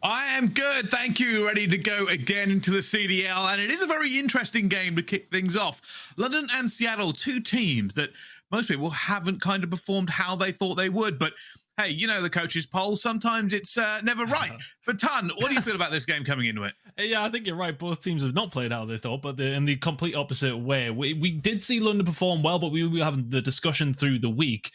I am good, thank you. Ready to go again into the CDL, and it is a very interesting game to kick things off. London and Seattle, two teams that most people haven't kind of performed how they thought they would, but hey, you know the coaches poll, sometimes it's never right. But Ton, what do you feel about this game coming into it? Yeah, I think you're right. Both teams have not played how they thought, but in the complete opposite way. We did see London perform well, but we were having the discussion through the week.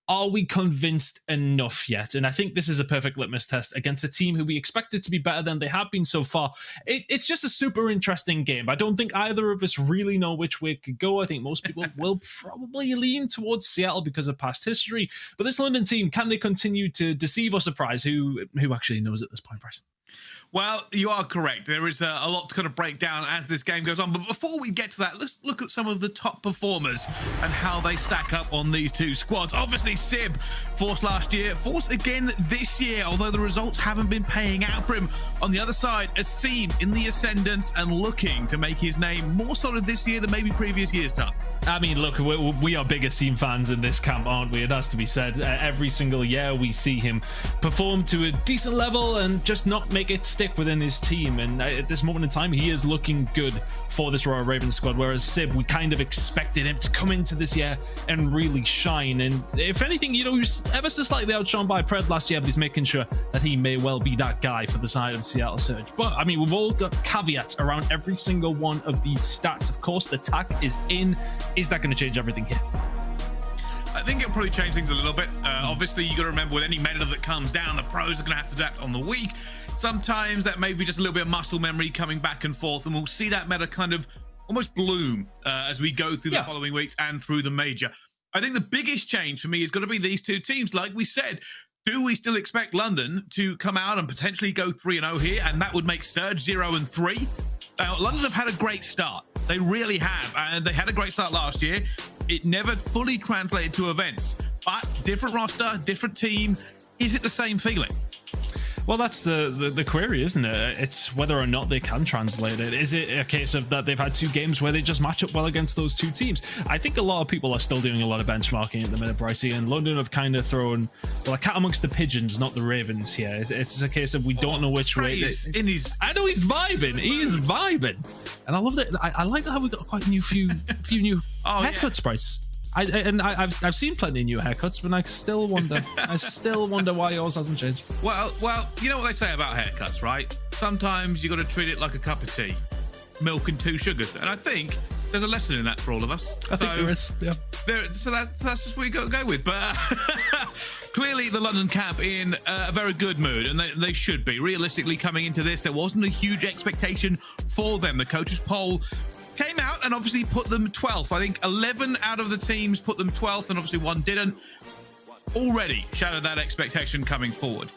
Are we convinced enough yet? And I think this is a perfect litmus test against a team who we expected to be better than they have been so far. It's just a super interesting game. I don't think either of us really know which way it could go. I think most people will probably lean towards Seattle because of past history. But this London team, can they continue to deceive or surprise? Who actually knows at this point, Bryce? Well, you are correct. There is a lot to kind of break down as this game goes on. But before we get to that, let's look at some of the top performers and how they stack up on these two squads. Obviously, Simp, forced last year, forced again this year, although the results haven't been paying out for him. On the other side, Asim in the ascendance and looking to make his name more solid this year than maybe previous years, Tom. I mean, look, we are big Asim fans in this camp, aren't we? It has to be said. Every single year we see him perform to a decent level and just not make it stick within his team. And at this moment in time, he is looking good for this Royal Ravens squad. Whereas Sib, we kind of expected him to come into this year and really shine. And if anything, you know, he was ever so slightly outshone by Pred last year, but he's making sure that he may well be that guy for the side of Seattle Surge. But I mean, we've all got caveats around every single one of these stats. Of course, the tack is in. Is that going to change everything here? I think it'll probably change things a little bit. Obviously, you got to remember with any meta that comes down, the pros are going to have to adapt on the week. Sometimes that may be just a little bit of muscle memory coming back and forth, and we'll see that meta kind of almost bloom as we go through the following weeks and through the major. I think the biggest change for me is going to be these two teams. Like we said, do we still expect London to come out and potentially go 3-0 here? And that would make Surge 0-3. Now, London have had a great start. They really have. And they had a great start last year. It never fully translated to events. But different roster, different team. Is it the same feeling? Well, that's the query, isn't it? It's whether or not they can translate it. Is it a case of that they've had two games where they just match up well against those two teams? I think a lot of people are still doing a lot of benchmarking at the minute, Brycey, and London have kind of thrown, well, a cat amongst the pigeons, not the ravens here. It's a case of we don't know which way. I know he's vibing. He is vibing. And I love that. I like how we got quite a few new haircuts, Bryce. I've seen plenty of new haircuts, but I still wonder. Why yours hasn't changed. Well, you know what they say about haircuts, right? Sometimes you got to treat it like a cup of tea, milk and 2 sugars, and I think there's a lesson in that for all of us. I think there is. Yeah. So that's just what you got to go with. But clearly, the London camp in a very good mood, and they should be. Realistically, coming into this, there wasn't a huge expectation for them. The coaches poll came out and obviously put them 12th. I think 11 out of the teams put them 12th, and obviously one didn't. Already shadowed that expectation coming forward.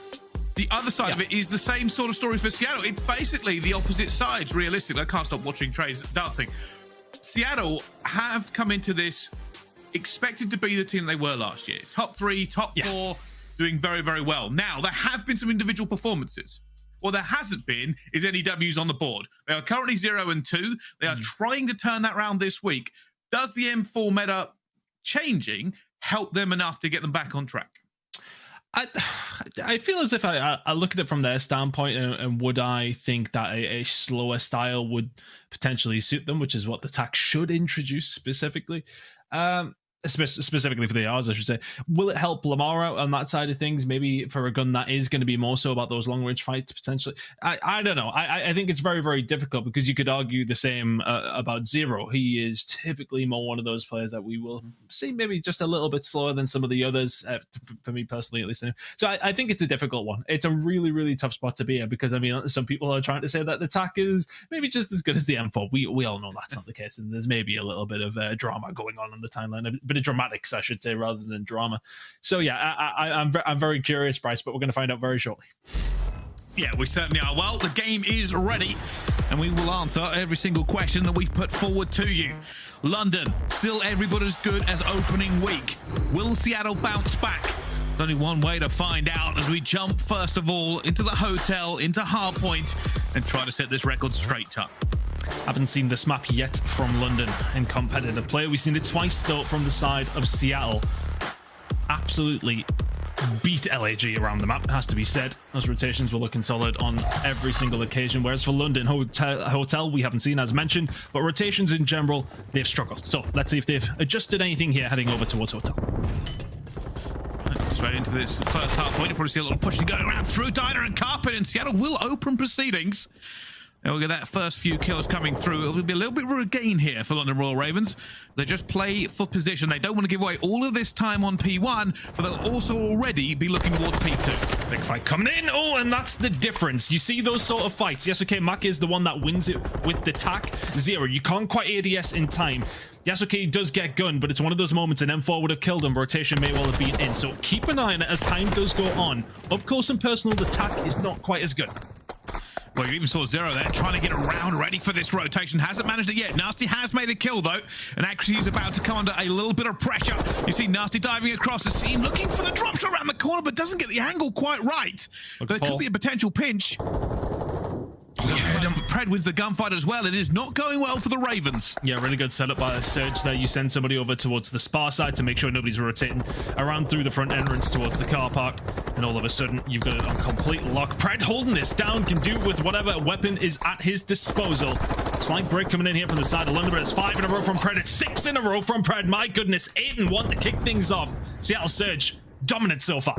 The other side of it is the same sort of story for Seattle. It's basically the opposite sides, realistically. I can't stop watching Trey's dancing. Seattle have come into this expected to be the team they were last year. Top 3, top 4, doing very, very well. Now, there have been some individual performances. What there hasn't been is any W's on the board. They are currently 0-2. They are trying to turn that around this week. Does the M4 meta changing help them enough to get them back on track? I feel as if I look at it from their standpoint, and would I think that a slower style would potentially suit them, which is what the tack should introduce specifically. Specifically for the R's, I should say. Will it help Lamar out on that side of things? Maybe for a gun that is going to be more so about those long range fights potentially. I don't know. I think it's very, very difficult, because you could argue the same about Zero. He is typically more one of those players that we will see maybe just a little bit slower than some of the others, for me personally at least. So I think it's a difficult one. It's a really, really tough spot to be in, because I mean, some people are trying to say that the tack is maybe just as good as the M4. We all know that's not the case, and there's maybe a little bit of drama going on the timeline. Bit of dramatics, I should say, rather than drama. So yeah, I'm very curious, Bryce, but we're going to find out very shortly. Yeah, we certainly are. Well, the game is ready, and we will answer every single question that we've put forward to you. London, still every bit as good as opening week. Will Seattle bounce back? There's only one way to find out, as we jump first of all into the hotel, into Hardpoint, and try to set this record straight up. Haven't seen this map yet from London in competitive play. We've seen it twice though from the side of Seattle. Absolutely beat LAG around the map, has to be said. Those rotations were looking solid on every single occasion, whereas for London Hotel, we haven't seen, as mentioned, but rotations in general, they've struggled. So let's see if they've adjusted anything here heading over towards Hotel. Straight into this first half point, you probably see a little pushing going around through Dyna and Carpet, and Seattle will open proceedings. And we'll get that first few kills coming through. It'll be a little bit of a gain here for London Royal Ravens. They just play for position. They don't want to give away all of this time on P1, but they'll also already be looking towards P2. Big fight coming in. Oh, and that's the difference. You see those sort of fights. Yes, okay, Mack is the one that wins it with the tack. Zero, you can't quite ADS in time. Yes, okay, he does get gunned, but it's one of those moments an M4 would have killed him. Rotation may well have been in. So keep an eye on it as time does go on. Up close and personal, the tack is not quite as good. Well, you even saw Zero there trying to get around, ready for this rotation. Hasn't managed it yet. Nastie has made a kill, though. And actually, he's about to come under a little bit of pressure. You see Nastie diving across the seam, looking for the drop shot around the corner, but doesn't get the angle quite right. There could be a potential pinch. Pred wins the gunfight as well. It is not going well for the Ravens. Yeah, really good setup by Surge there. You send somebody over towards the Spar side to make sure nobody's rotating around through the front entrance towards the car park. And all of a sudden, you've got it on complete lock. Pred holding this down, can do with whatever weapon is at his disposal. Slight break coming in here from the side of London, but it's 5 in a row from Pred. It's 6 in a row from Pred. My goodness, 8 and 1 to kick things off. Seattle Surge, dominant so far.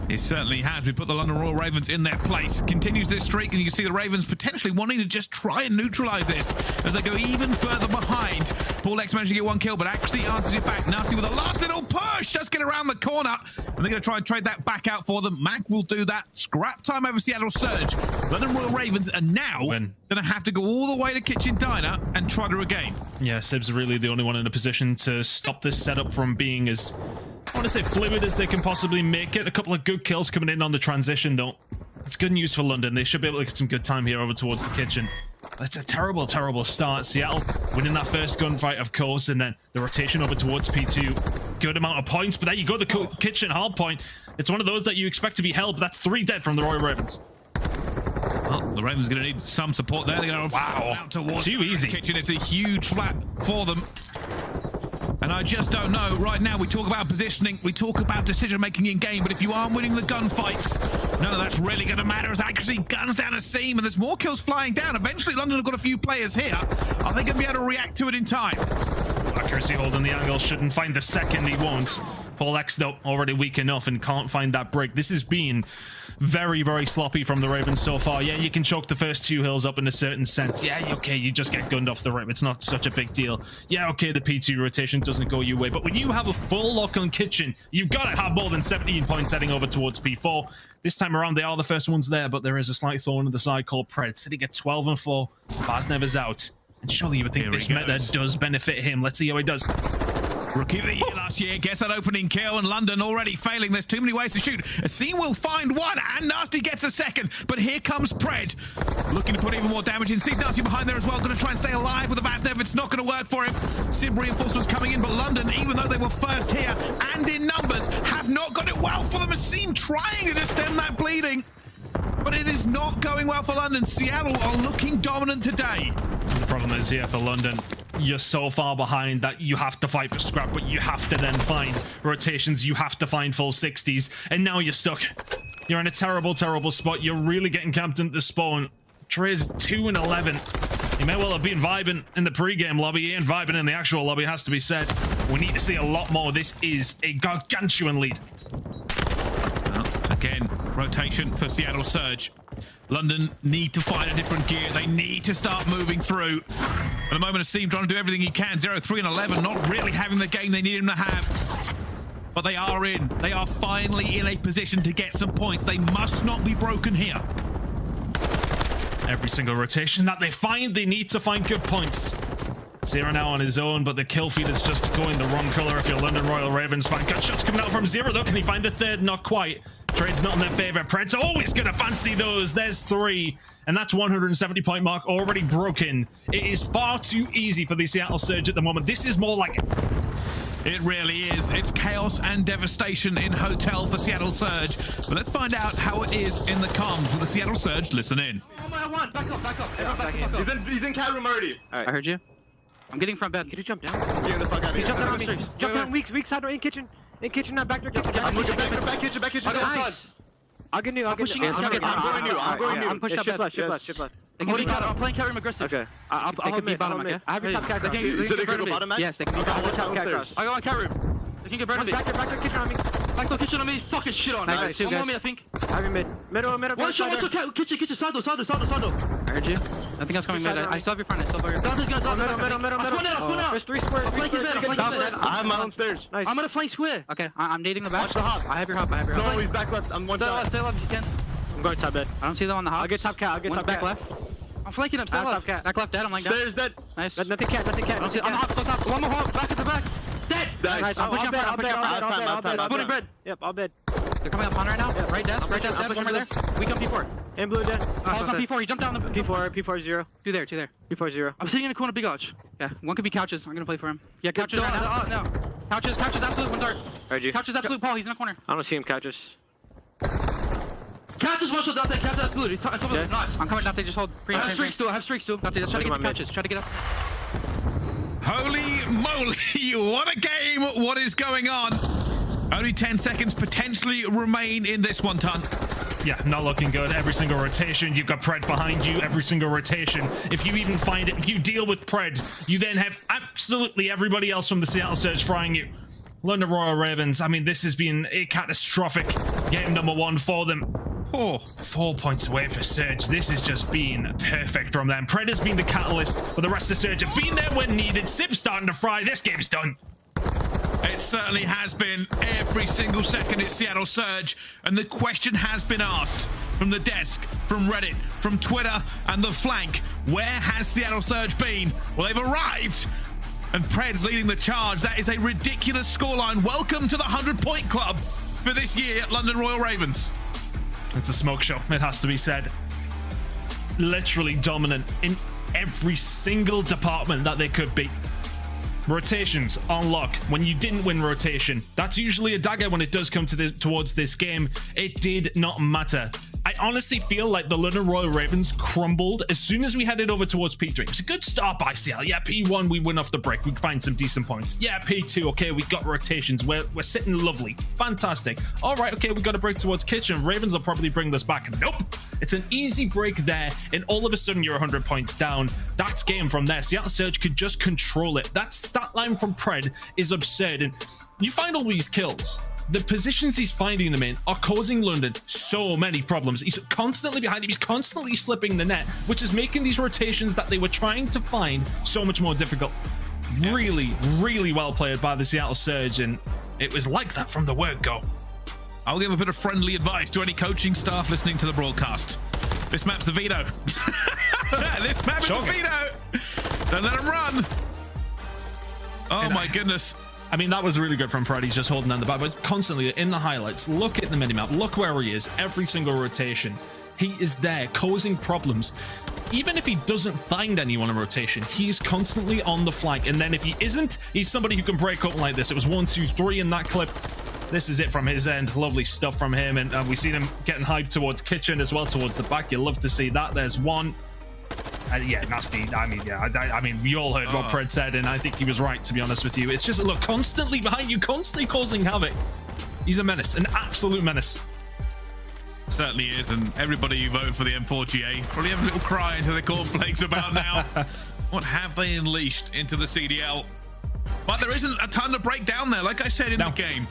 It certainly has. We put the London Royal Ravens in their place. Continues this streak, and you see the Ravens potentially wanting to just try and neutralize this as they go even further behind. PaulEhx managed to get 1 kill, but actually answers it back. Nastie with a last little push. Just get around the corner, and they're going to try and trade that back out for them. Mack will do that. Scrap time over Seattle Surge. London Royal Ravens are now going to have to go all the way to Kitchen Diner and try to regain. Yeah, Sib's really the only one in a position to stop this setup from being as, I want to say, fluid as they can possibly make it. A couple of good kills coming in on the transition, though. It's good news for London. They should be able to get some good time here over towards the kitchen. That's a terrible, terrible start. Seattle winning that first gunfight, of course, and then the rotation over towards P2. Good amount of points, but there you go, the kitchen hard point. It's one of those that you expect to be held, but that's 3 dead from the Royal Ravens. Well, the Ravens are going to need some support there. They're going to out towards too easy. The kitchen. It's a huge flat for them. And I just don't know. Right now, we talk about positioning, we talk about decision-making in game, but if you aren't winning the gunfights, none of that's really going to matter as accuracy guns down a seam, and there's more kills flying down. Eventually, London have got a few players here. Are they going to be able to react to it in time? Accuracy holding the angle, shouldn't find the second, he won't. PaulEhx, though, already weak enough and can't find that break. This has been very, very sloppy from the Ravens so far. Yeah, you can choke the first 2 hills up in a certain sense. Yeah, okay, you just get gunned off the rim. It's not such a big deal. Yeah, okay, the P2 rotation doesn't go your way. But when you have a full lock on kitchen, you've got to have more than 17 points heading over towards P4. This time around, they are the first ones there, but there is a slight thorn in the side called Pred. Sitting at 12 and 4. Vazneva's out. And surely you would think this meta does benefit him. Let's see how he does. Rookie of the year last year gets that opening kill, and London already failing. There's too many ways to shoot. Asim will find one, and Nastie gets a second. But here comes Pred, looking to put even more damage in. Sees Nastie behind there as well, going to try and stay alive with the Vaznev. It's not going to work for him. Simp reinforcements coming in, but London, even though they were first here and in numbers, have not got it well for them. Asim trying to stem that bleeding, but it is not going well for London. Seattle are looking dominant today. And the problem is here for London, you're so far behind that you have to fight for scrap, but you have to then find rotations, you have to find full 60s, and now you're stuck. You're in a terrible, terrible spot. You're really getting camped into the spawn. Trey's 2 and 11. He may well have been vibing in the pre-game lobby. He ain't vibing in the actual lobby, has to be said. We need to see a lot more. This is a gargantuan lead. Well, again, rotation for Seattle Surge. London need to find a different gear. They need to start moving through. At the moment, Asim trying to do everything he can. 0, 3, and 11, not really having the game they need him to have. But they are in. They are finally in a position to get some points. They must not be broken here. Every single rotation that they find, they need to find good points. Zero now on his own, but the kill feed is just going the wrong color if you're London Royal Ravens fan. Good shots coming out from Zero, though. Can he find the third? Not quite. Trade's not in their favor. Pred's always gonna fancy those. There's 3, and that's 170 point mark already broken. It is far too easy for the Seattle Surge at the moment. This is more like it. It really is. It's chaos and devastation in Hotel for Seattle Surge. But let's find out how it is in the comms with the Seattle Surge. Listen in. Oh my God, back up. Everyone back up. He's in cat room already. Alright, I heard you. I'm getting front bed. Can you jump down? Get the fuck out of here. Jump down on me. Jump down, weak side right in kitchen. In kitchen, not back door kitchen. I'm looking back kitchen. Nice. I'll get new. I'm pushing it. I'm pushing shift left. I'm holding cat. I'm playing carry aggressive. Okay. I'll hold mid. I have your top cat. Is it a good bottom match? Yes, they can be top cat. I got one carry. They can get better. Back door kitchen on me. Back door kitchen on me. Fucking shit on. Nice. One more on me, I think. I have your mid. Middle. One shot. Kitchen. Side door. I heard you. I think I was coming mid. I still have your front. Middle. There's 3 squares. I have my own stairs. Nice. I'm gonna flank square. Okay, I'm nading the back. Watch the hop. I have your hop. No, he's back left. I'm one side. Stay left if you can. I'm going top mid. I don't see them on the hop. I'll get top cat. One's back left. I'm flanking him. Stay left. Top cat. Back left dead. I'm like Stairs dead. Nice. Nothing cat. I'm hop. One more hop. Back at the back. Dead. Nice. I'm pushing up front. I'm putting bread. Yep, all bed. They're coming up on right now. Yeah. Right dead. One more there. We come P4. In blue dead. Paul's on P4. He jumped down the P4 0. Two there. P4 0. I'm sitting in the corner, big arch. Yeah, one could be couches. I'm gonna play for him. Yeah, couches right now. No. Couches absolute. One's art. Heard you. Couches absolute. Paul, he's in the corner. I don't see him, couches. Couches one shot down there. Couches absolute. He's top of it. Nice. I'm coming down there. Just hold. I have streaks too. Let's try to get the couches. Try to get up. Holy moly, what a game, what is going on? Only 10 seconds potentially remain in this one, Ton. Yeah, not looking good. Every single rotation, you've got Pred behind you. Every single rotation. If you even find it, if you deal with Pred, you then have absolutely everybody else from the Seattle Surge frying you. London Royal Ravens, I mean, this has been a catastrophic game number 1 for them. Oh, 4 points away for Surge. This has just been perfect from them. Pred has been the catalyst, but the rest of Surge have been there when needed. Simp's starting to fry. This game's done. It certainly has been. Every single second it's Seattle Surge, and the question has been asked from the desk, from Reddit, from Twitter, and the flank. Where has Seattle Surge been? Well, they've arrived, and Pred's leading the charge. That is a ridiculous scoreline. Welcome to the 100-point club for this year at London Royal Ravens. It's a smoke show, it has to be said. Literally dominant in every single department that they could be. Rotations on lock. When you didn't win rotation, that's usually a dagger when it does come to towards this game. It did not matter. I honestly feel like the London Royal Ravens crumbled as soon as we headed over towards P3. It was a good start by CL. Yeah, P1, we win off the break. We find some decent points. Yeah, P2, okay, we got rotations. We're sitting lovely. Fantastic. All right, okay, we got a break towards kitchen. Ravens will probably bring this back. Nope. It's an easy break there, and all of a sudden you're 100 points down. That's game from there. Seattle Surge could just control it. That stat line from Pred is absurd, and you find all these kills. The positions he's finding them in are causing London so many problems. He's constantly behind him. He's constantly slipping the net, which is making these rotations that they were trying to find so much more difficult. Really, really well played by the Seattle Surge, and it was like that from the word go. I'll give a bit of friendly advice to any coaching staff listening to the broadcast. This map's a veto. This map is a veto. Don't let him run. Oh my goodness. I mean, that was really good from Pred. He's just holding down the back, but constantly in the highlights, look at the minimap, look where he is, every single rotation. He is there causing problems. Even if he doesn't find anyone in rotation, he's constantly on the flank. And then if he isn't, he's somebody who can break up like this. It was 1, 2, 3 in that clip. This is it from his end. Lovely stuff from him. And we see him getting hyped towards kitchen as well, towards the back. You love to see that. There's one. Yeah, Nastie. I mean, yeah, I mean, we all heard what Pred said, and I think he was right, to be honest with you. It's just, look, constantly behind you, constantly causing havoc. He's a menace, an absolute menace. Certainly is, and everybody who voted for the M4GA probably have a little cry into their cornflakes about now. What have they unleashed into the CDL? But there isn't a ton to break down there, like I said in the game.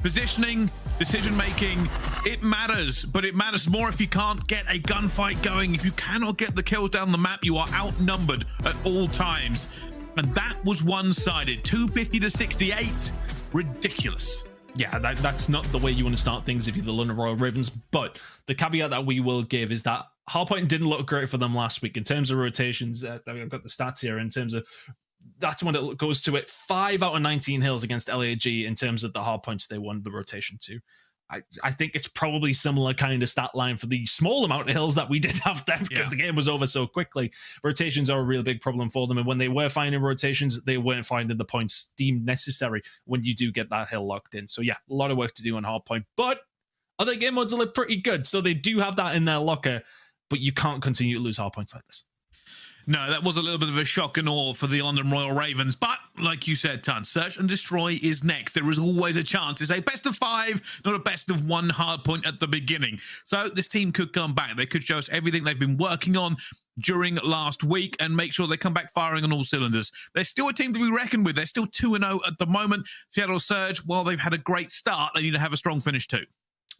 Positioning, decision-making, it matters, but it matters more if you can't get a gunfight going. If you cannot get the kills down the map, you are outnumbered at all times. And that was one-sided, 250 to 68. Ridiculous. Yeah, that's not the way you want to start things if you're the London Royal Ravens, but the caveat that we will give is that hardpoint didn't look great for them last week in terms of rotations. I've got the stats here in terms of that's when it goes to it. 5 out of 19 hills against LAG in terms of the hard points they won the rotation to. I think it's probably similar kind of stat line for the small amount of hills that we did have them because the game was over so quickly. Rotations are a real big problem for them. And when they were finding rotations, they weren't finding the points deemed necessary when you do get that hill locked in. So yeah, a lot of work to do on hardpoint, but other game modes look pretty good. So they do have that in their locker, but you can't continue to lose hardpoints like this. No, that was a little bit of a shock and awe for the London Royal Ravens. But like you said, Ton, search and destroy is next. There is always a chance. It's a best of 5, not a best of 1 hard point at the beginning. So this team could come back. They could show us everything they've been working on during last week and make sure they come back firing on all cylinders. They're still a team to be reckoned with. They're still 2-0 at the moment. Seattle Surge, while they've had a great start, they need to have a strong finish too.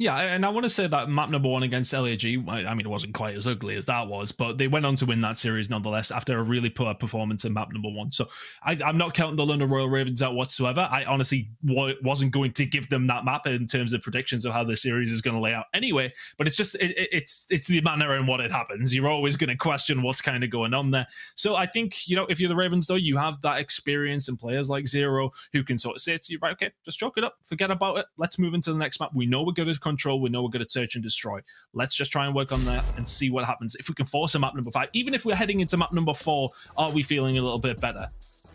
Yeah, and I want to say that map number 1 against LAG, I mean, it wasn't quite as ugly as that was, but they went on to win that series nonetheless after a really poor performance in map number 1. So I'm not counting the London Royal Ravens out whatsoever. I honestly wasn't going to give them that map in terms of predictions of how the series is going to lay out anyway, but it's just, it's the manner in what it happens. You're always going to question what's kind of going on there. So I think, you know, if you're the Ravens though, you have that experience and players like Zero who can sort of say to you, right, okay, just chalk it up, forget about it. Let's move into the next map. We know we're good at control. We know we're good at search and destroy. Let's just try and work on that and see what happens. If we can force a map number 5, even if we're heading into map number 4, are we feeling a little bit better?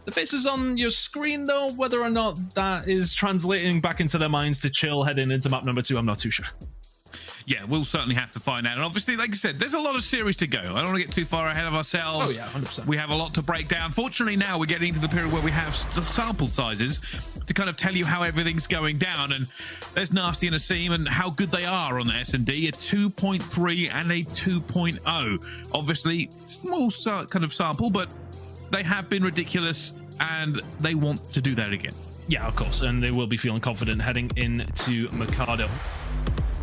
The faces on your screen, though, whether or not that is translating back into their minds to chill heading into map number 2, I'm not too sure. Yeah, we'll certainly have to find out. And obviously, like I said, there's a lot of series to go. I don't want to get too far ahead of ourselves. Oh, yeah, 100%. We have a lot to break down. Fortunately, now we're getting into the period where we have sample sizes to kind of tell you how everything's going down. And there's Nastie and aBeZy and how good they are on the S&D, a 2.3 and a 2.0. Obviously, small kind of sample, but they have been ridiculous, and they want to do that again. Yeah, of course, and they will be feeling confident heading into Mikado.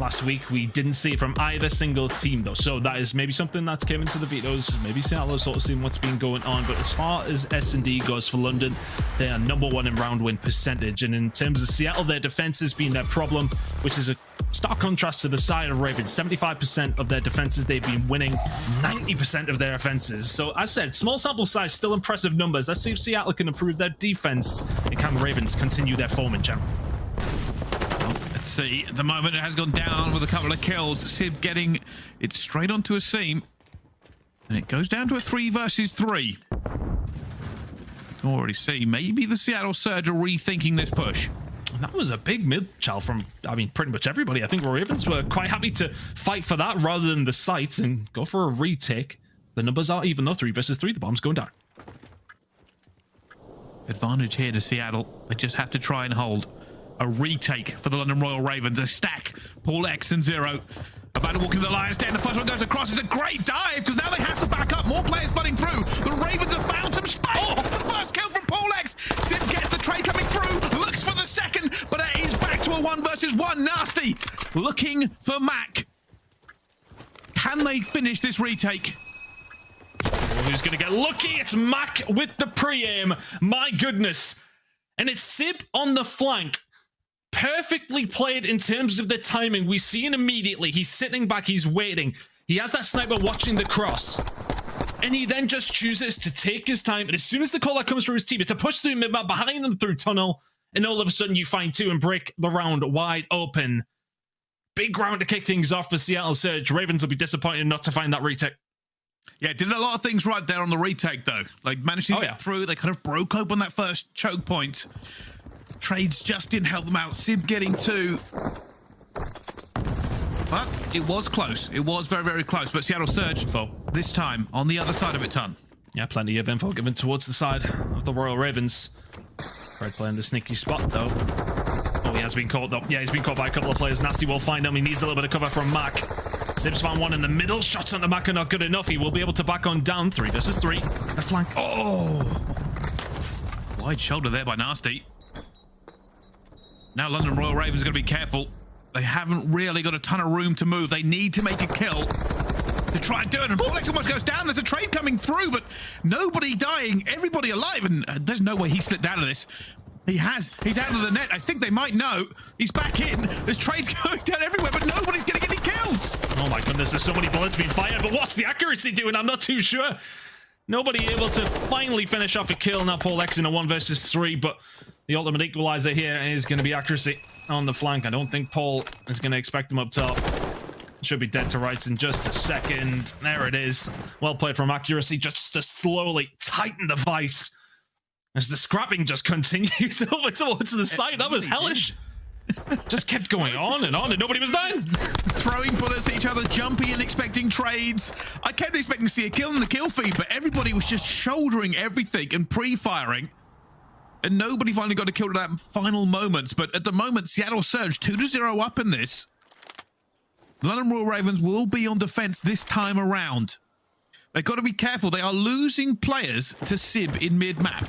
Last week, we didn't see it from either single team, though, so that is maybe something that's came into the vetoes. Maybe Seattle has sort of seen what's been going on, but as far as S&D goes for London, they are #1 in round win percentage, and in terms of Seattle, their defense has been their problem, which is a stark contrast to the side of Ravens. 75% of their defenses, they've been winning 90% of their offenses. So, as said, small sample size, still impressive numbers. Let's see if Seattle can improve their defense, and can Ravens continue their forming champ. Let's see. At the moment, it has gone down with a couple of kills. Sib getting it straight onto aBeZy. And it goes down to a 3 versus 3. Already see. Maybe the Seattle Surge are rethinking this push. That was a big mid-chal from, I mean, pretty much everybody. I think Ravens were quite happy to fight for that rather than the sites and go for a retake. The numbers are even though 3 versus 3. The bomb's going down. Advantage here to Seattle. They just have to try and hold. A retake for the London Royal Ravens. A stack. PaulEhx and Zero about to walk into the Lion's Den. The first one goes across. It's a great dive because now they have to back up. More players butting through. The Ravens have found some space. Oh, the first kill from PaulEhx. Simp gets the trade coming through. Looks for the second, but it is back to a 1 versus 1. Nastie looking for Mack. Can they finish this retake? Oh, who's going to get lucky? It's Mack with the pre-aim. My goodness. And it's Sib on the flank. Perfectly played in terms of the timing. We see it immediately. He's sitting back. He's waiting. He has that sniper watching the cross. And he then just chooses to take his time. And as soon as the call that comes through his team, it's a push through mid-map, behind them through tunnel. And all of a sudden you find 2 and break the round wide open. Big round to kick things off for Seattle Surge. Ravens will be disappointed not to find that retake. Yeah, did a lot of things right there on the retake, though. Like, managed to get through. They kind of broke open that first choke point. Trades just didn't help them out. Sib getting 2. But it was close. It was very, very close. But Seattle Surge, this time, on the other side of it, Ton. Yeah, plenty of info given towards the side of the Royal Ravens. Fred playing the sneaky spot, though. Oh, he has been caught, though. Yeah, he's been caught by a couple of players. Nastie will find him. He needs a little bit of cover from Mack. Sib's found one in the middle. Shots on the Mack are not good enough. He will be able to back on down. 3 versus 3. The flank. Oh! Wide shoulder there by Nastie. Now London Royal Ravens are going to be careful. They haven't really got a ton of room to move. They need to make a kill to try and do it. And PaulEhx almost goes down. There's a trade coming through, but nobody dying. Everybody alive. And there's no way he slipped out of this. He has. He's out of the net. I think they might know. He's back in. There's trades going down everywhere, but nobody's getting any kills. Oh my goodness, there's so many bullets being fired, but what's the accuracy doing? I'm not too sure. Nobody able to finally finish off a kill. Now PaulEhx in a 1 versus 3, but the ultimate equalizer here is going to be accuracy on the flank. I don't think Paul is going to expect him up top. Should be dead to rights in just a second. There it is. Well played from accuracy, just to slowly tighten the vice as the scrapping just continues over towards the side. That was hellish. Just kept going on and nobody was dying. Throwing bullets at each other, jumping and expecting trades. I kept expecting to see a kill in the kill feed, but everybody was just shouldering everything and pre-firing. And nobody finally got a kill at that final moment. But at the moment, Seattle Surge 2-0 up in this. The London Royal Ravens will be on defense this time around. They've got to be careful. They are losing players to Sib in mid-map.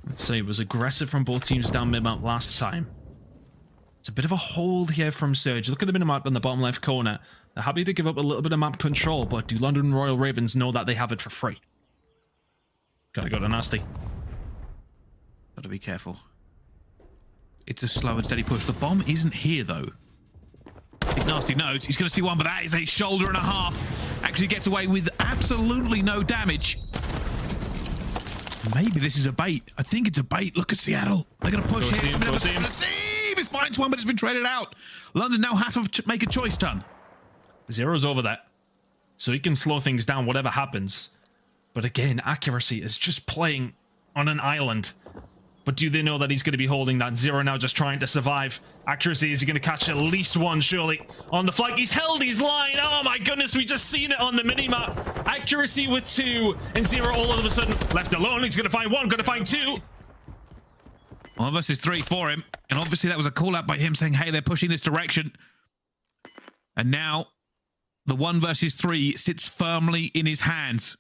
Let's say it was aggressive from both teams down mid-map last time. It's a bit of a hold here from Surge. Look at the minimap in the bottom left corner. They're happy to give up a little bit of map control, but do London Royal Ravens know that they have it for free? Gotta go to Nastie. Gotta be careful. It's a slow and steady push. The bomb isn't here, though. I think Nastie knows. He's going to see one, but that is a shoulder and a half. Actually gets away with absolutely no damage. Maybe this is a bait. I think it's a bait. Look at Seattle. They're going to push him. It finds one, but it's been traded out. London now have to make a choice, Ton. Zero's over that. So he can slow things down, whatever happens. But again, accuracy is just playing on an island. But do they know that he's going to be holding that? Zero now just trying to survive. Accuracy, is he going to catch at least one, surely? On the flank, he's held his line. Oh my goodness, we just seen it on the minimap. Accuracy with 2, and Zero all of a sudden left alone. He's going to find 1, going to find 2. 1 versus 3 for him. And obviously that was a call out by him saying, hey, they're pushing this direction. And now the 1 versus 3 sits firmly in his hands.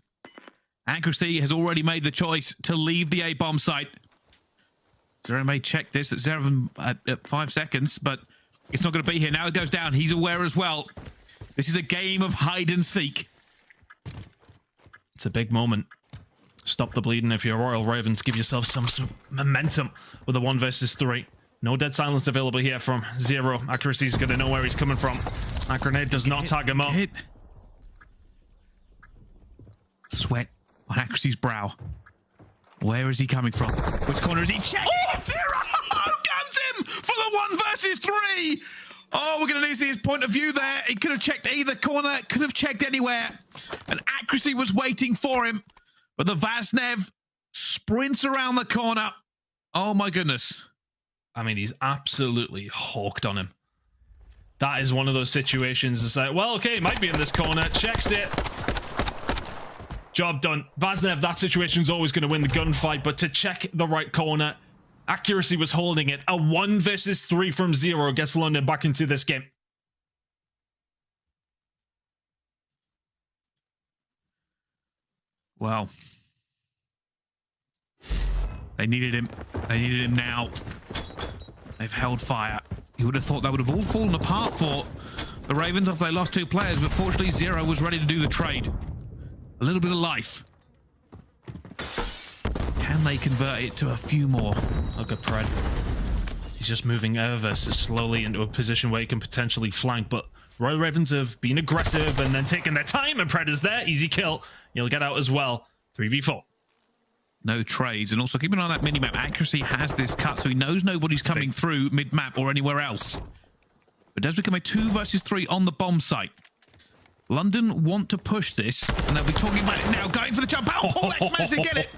Accuracy has already made the choice to leave the A-bomb site. Zero may check this at 5 seconds, but it's not going to be here. Now it goes down. He's aware as well. This is a game of hide and seek. It's a big moment. Stop the bleeding if you're Royal Ravens. Give yourself some momentum with a 1 versus 3. No dead silence available here from Zero. Accuracy's going to know where he's coming from. That grenade does not tag him up. Sweat on Accuracy's brow. Where is he coming from? Which corner is he checking? Oh, Zero guns him for the 1 versus 3. Oh, we're going to need to see his point of view there. He could have checked either corner, could have checked anywhere. And Accuracy was waiting for him. But the Vaznev sprints around the corner. Oh, my goodness. I mean, he's absolutely hawked on him. That is one of those situations. It's like, well, okay, it might be in this corner. Checks it. Job done. Vaznev, that situation's always going to win the gunfight, but to check the right corner, Accuracy was holding it. A 1 versus 3 from Zero gets London back into this game. Well, they needed him. They needed him now. They've held fire. You would have thought that would have all fallen apart for the Ravens after they lost 2 players, but fortunately Zero was ready to do the trade. A little bit of life. Can they convert it to a few more? Look at Pred. He's just moving ever so slowly into a position where he can potentially flank, but Royal Ravens have been aggressive and then taken their time, and Pred is there. Easy kill. He'll get out as well. 3v4. No trades. And also keep an eye on that minimap. Accuracy has this cut, so he knows nobody's coming through mid-map or anywhere else. But it does become a 2 versus 3 on the bomb site. London want to push this, and they'll be talking about it now. Going for the jump out. PaulEhx managed to get it.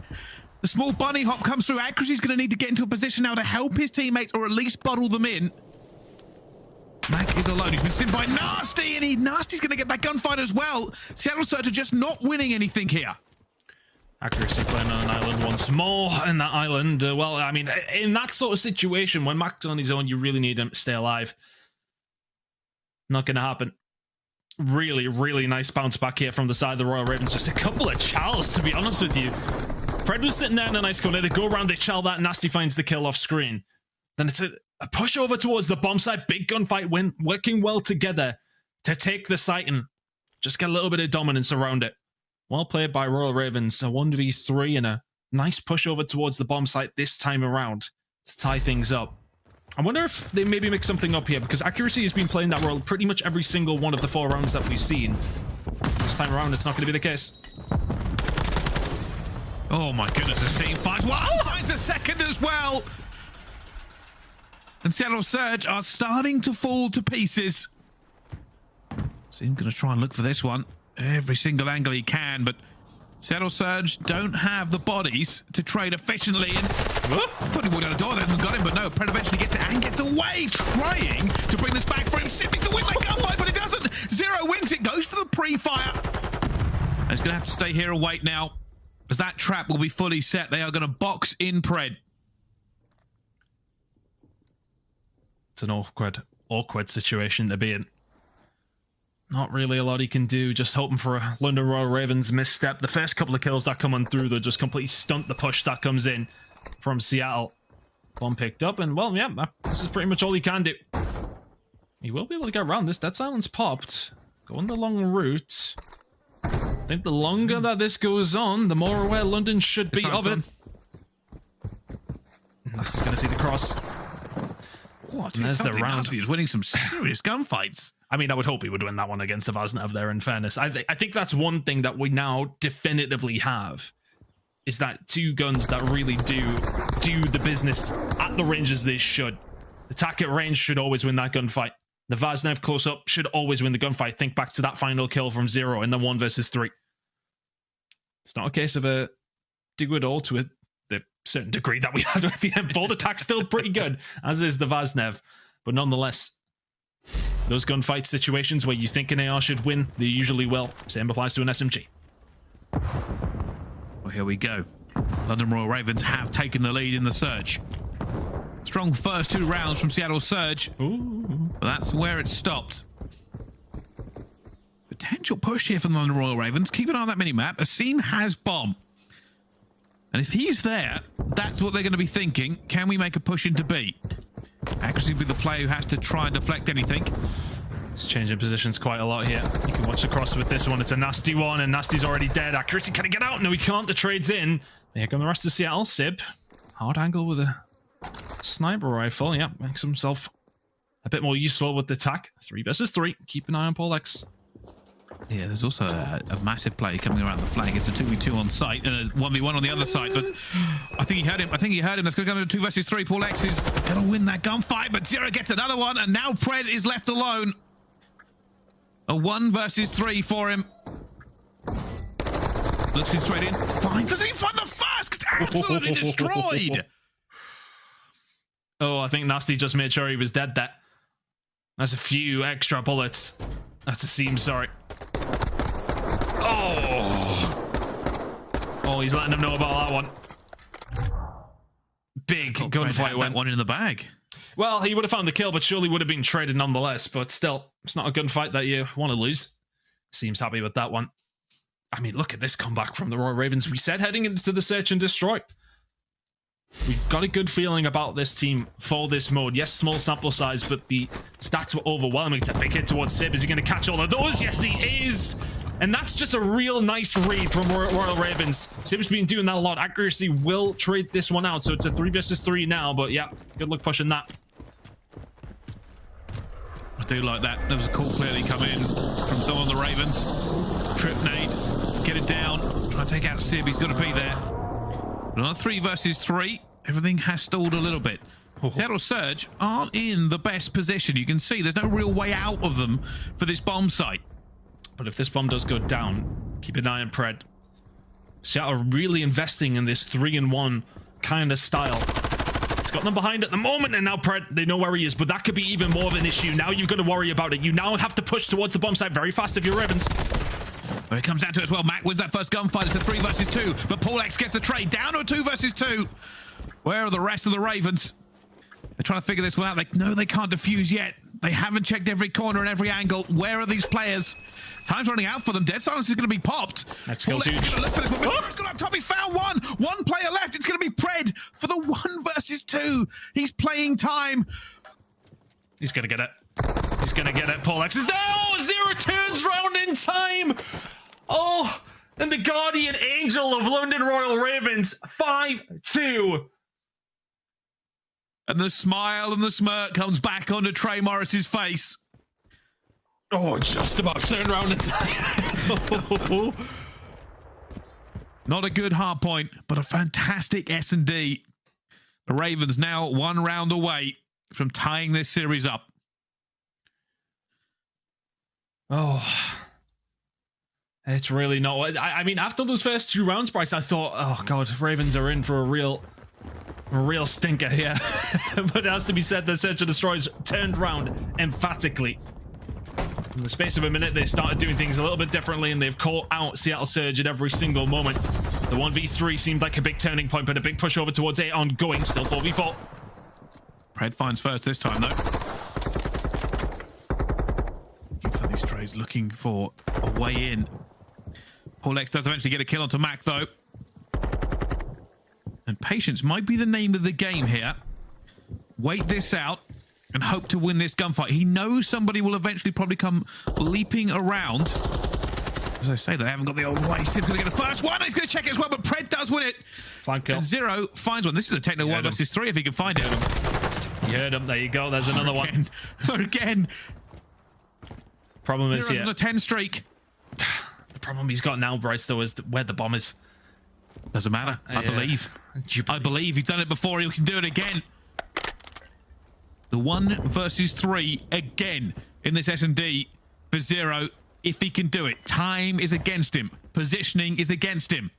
The small bunny hop comes through. Accuracy's going to need to get into a position now to help his teammates or at least bottle them in. Mack is alone. He's been seen by Nastie, and Nastie's going to get that gunfight as well. Seattle Surge are just not winning anything here. Accuracy playing on an island once more, and that island, well, I mean, in that sort of situation, when Mack's on his own, you really need him to stay alive. Not going to happen. Really, really nice bounce back here from the side of the Royal Ravens. Just a couple of chows, to be honest with you. Fred was sitting there in a nice corner. They go around, they chow that. Nastie finds the kill off screen. Then it's a push over towards the bomb site. Big gunfight win, working well together to take the site and just get a little bit of dominance around it. Well played by Royal Ravens. A 1v3 and a nice push over towards the bomb site this time around to tie things up. I wonder if they maybe mix something up here, because Accuracy has been playing that role pretty much every single one of the 4 rounds that we've seen. This time around, it's not going to be the case. Oh my goodness, the team finds one, finds a second as well. And Seattle Surge are starting to fall to pieces. Sim going to try and look for this one. Every single angle he can, but Seattle Surge don't have the bodies to trade efficiently. And I thought he walked out the door, they hadn't got him, but no, Pred eventually gets it and gets away, trying to bring this back for him. Simp to win that gunfight, but it doesn't. Zero wins it, goes for the pre-fire. And he's going to have to stay here and wait now, as that trap will be fully set. They are going to box in Pred. It's an awkward situation to be in. Not really a lot he can do, just hoping for a London Royal Ravens misstep. The first couple of kills that come on through, they just completely stunt the push that comes in from Seattle. Bomb picked up, and well, yeah, this is pretty much all he can do. He will be able to get around this. Dead silence popped. Going the long route. I think the longer that this goes on, the more aware London should be of it. Nastie's going to see the cross. What? And there's the round. He's winning some serious gunfights. I mean, I would hope he would win that one against the Vaznev there, in fairness. I think that's one thing that we now definitively have, is that two guns that really do the business at the range as they should. The attack at range should always win that gunfight. The Vaznev close-up should always win the gunfight. Think back to that final kill from Zero in the 1 versus 3. It's not a case of a do it all to a certain degree that we had with the M4. The attack's still pretty good, as is the Vaznev. But nonetheless, those gunfight situations where you think an AR should win, they usually will. Same applies to an SMG. Well, here we go. London Royal Ravens have taken the lead in the Surge. Strong first 2 rounds from Seattle Surge. Ooh. But that's where it stopped. Potential push here from the London Royal Ravens. Keep an eye on that mini-map. aBeZy has bomb. And if he's there, that's what they're going to be thinking. Can we make a push into B? Accuracy will be the player who has to try and deflect anything. It's changing positions quite a lot here. You can watch the cross with this one. It's a Nastie one, and Nastie's already dead. Accuracy, can he get out? No, he can't. The trade's in. Here come the rest of Seattle. Sib, hard angle with a sniper rifle. Yeah, makes himself a bit more useful with the attack. 3 versus 3. Keep an eye on PaulEhx. Yeah, there's also a massive play coming around the flag. It's a 2v2 on site and a 1v1 on the other side, but I think he heard him. That's going to go to 2 versus 3. PaulEhx is going to win that gunfight, but Zero gets another one, and now Pred is left alone. A 1 versus 3 for him. Looks in straight in. Doesn't he find the first? It's absolutely destroyed. Oh, I think Nastie just made sure he was dead there. That's a few extra bullets. That's a seam, sorry. Oh, he's letting him know about that one. Big gunfight went. That one in the bag. Well, he would have found the kill, but surely would have been traded nonetheless. But still, it's not a gunfight that you want to lose. Seems happy with that one. I mean, look at this comeback from the Royal Ravens. We said heading into the search and destroy. We've got a good feeling about this team for this mode. Yes, small sample size, but the stats were overwhelming. It's a big hit towards Sib. Is he going to catch all of those? Yes, he is. And that's just a real nice read from Royal Ravens. Sib's been doing that a lot. Accuracy will trade this one out. So it's a 3 versus 3 now. But yeah, good luck pushing that. I do like that. There was a call clearly come in from someone on the Ravens. Trip nade. Get it down. Try to take out Sib. He's got to be there. Another 3 versus 3. Everything has stalled a little bit. Seattle Surge aren't in the best position. You can see there's no real way out of them for this bomb site. But if this bomb does go down, keep an eye on Pred. Seattle are really investing in this 3-in-1 kind of style. It's got them behind at the moment, and now Pred, they know where he is, but that could be even more of an issue. Now you've got to worry about it. You now have to push towards the bomb site very fast if you're Ravens. Well, it comes down to it as well. Mack wins that first gunfight. It's a 3 versus 2, but PaulEhx gets the trade down to a 2 versus 2. Where are the rest of the Ravens? They're trying to figure this one out. They can't defuse yet. They haven't checked every corner and every angle. Where are these players? Time's running out for them. Dead silence is going to be popped. Next kill's huge. Going to look for this one. He's got up top. He's found one. One player left. It's going to be Pred for the 1 versus 2. He's playing time. He's going to get it. He's going to get it. PaulEhx is there. Oh, Zero turns round in time. Oh, and the guardian angel of London Royal Ravens. 5-2. And the smile and the smirk comes back onto Trey Morris's face. Oh, just about turned around in time. Not a good hard point, but a fantastic S&D. The Ravens now 1 round away from tying this series up. It's really not. I mean, after those first 2 rounds, Bryce, I thought, oh god, Ravens are in for a real stinker here. But it has to be said, the Search and Destroyers turned around emphatically. In the space of a minute, they started doing things a little bit differently, and they've caught out Seattle Surge at every single moment. The 1v3 seemed like a big turning point, but a big push over towards A ongoing. Still 4v4. Pred finds first this time, though. Looking for these trays, looking for a way in. PaulEhx does eventually get a kill onto Mack, though. And patience might be the name of the game here. Wait this out and hope to win this gunfight. He knows somebody will eventually probably come leaping around. As I say, they haven't got the old way. Simp's going to get the first one. He's going to check it as well, but Pred does win it. Flank kill. And Zero finds one. This is a technical 1 versus 3 if he can find it. You heard him. There you go. There's another one. Again. Problem is Zero's here. on a 10 streak. The problem he's got now, Bryce, though, is where the bomb is. Doesn't matter. I believe. I believe he's done it before. He can do it again. The 1 versus 3 again in this S&D for Zero. If he can do it. Time is against him. Positioning is against him.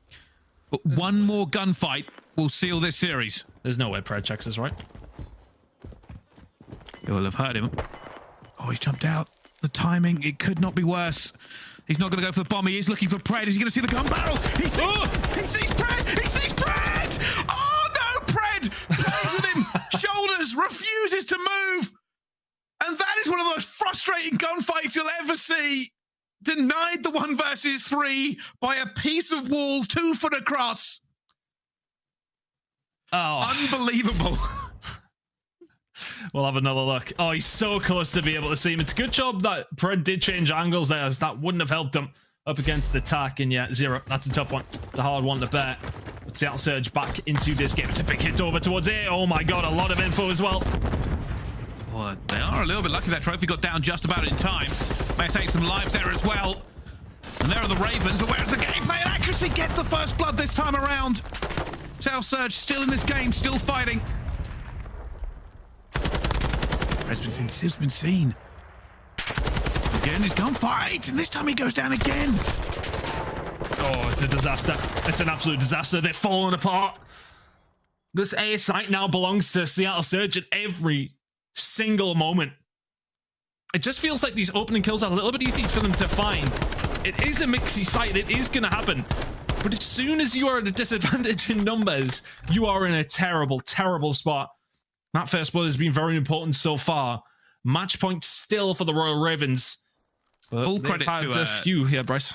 But one more gunfight will seal this series. There's no way Pred checks this, right? They will have heard him. Oh, he's jumped out. The timing, it could not be worse. He's not going to go for the bomb. He is looking for Pred. Is he going to see the gun barrel? He sees Pred! He sees Pred! Oh, no! Pred plays with him. Shoulders, refuses to move. And that is one of the most frustrating gunfights you'll ever see. Denied the 1 versus 3 by a piece of wall 2 foot across. Oh. Unbelievable. We'll have another look. Oh, he's so close to be able to see him. It's a good job that Pred did change angles there, as that wouldn't have helped him up against the tack. And yeah, Zero, that's a tough one. It's a hard one to bear. But Seattle Surge back into this game. It's a big hit over towards A. Oh my god, a lot of info as well. Well, they are a little bit lucky that trophy got down just about in time. May take some lives there as well. And there are the Ravens, but where's the gameplay and accuracy? Gets the first blood this time around. Seattle Surge still in this game, still fighting. Simp's been seen. Again, he's gone fight, and this time he goes down again. Oh, it's a disaster. It's an absolute disaster. They're falling apart. This A site now belongs to Seattle Surge at every single moment. It just feels like these opening kills are a little bit easy for them to find. It is a mixy site. It is going to happen. But as soon as you are at a disadvantage in numbers, you are in a terrible, terrible spot. That first blood has been very important so far. Match point still for the Royal Ravens. But full credit to a few here, Bryce.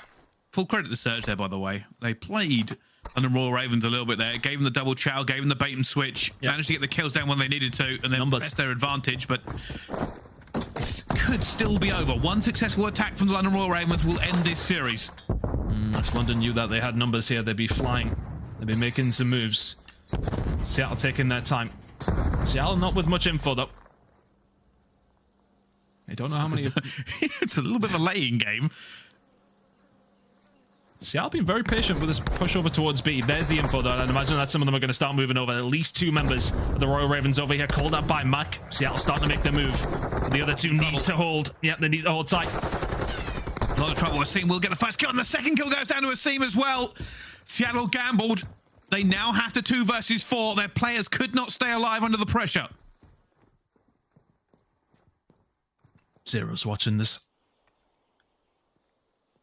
Full credit to Surge there, by the way. They played on the Royal Ravens a little bit there. Gave them the double chow, gave them the bait and switch. Yep. Managed to get the kills down when they needed to, and then press their advantage. But this could still be over. One successful attack from the London Royal Ravens will end this series. If London knew that they had numbers here, they'd be flying. They'd be making some moves. Seattle taking their time. Seattle not with much info, though. I don't know how many... It's a little bit of a laying game. Seattle been very patient with this push over towards B. There's the info, though. I'd imagine that some of them are going to start moving over. At least 2 members of the Royal Ravens over here, called up by Mack. Seattle starting to make their move. The other 2 need to hold. Yep, they need to hold tight. A lot of trouble. Asim will get the first kill, and the second kill goes down to Asim as well. Seattle gambled. They now have to 2 versus 4. Their players could not stay alive under the pressure. Zero's watching this.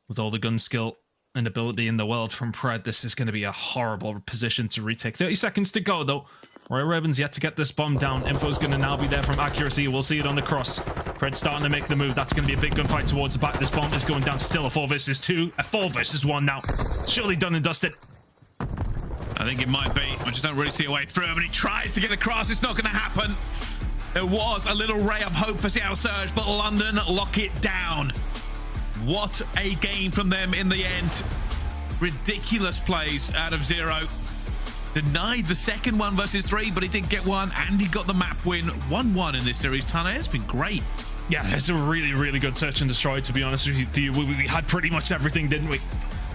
With all the gun skill and ability in the world from Pred, this is going to be a horrible position to retake. 30 seconds to go, though. Royal Ravens yet to get this bomb down. Info's going to now be there from accuracy. We'll see it on the cross. Pred starting to make the move. That's going to be a big gunfight towards the back. This bomb is going down still. A 4 versus 2. A 4 versus 1 now. Surely done and dusted. I think it might be. I just don't really see a way through. But he tries to get across. It's not going to happen. There was a little ray of hope for Seattle Surge, but London lock it down. What a game from them in the end. Ridiculous plays out of Zero. Denied the second 1 versus 3, but he did get one, and he got the map win. 1-1 in this series, Tanner. It's been great. Yeah, it's a really, really good search and destroy, to be honest with you. We had pretty much everything, didn't we?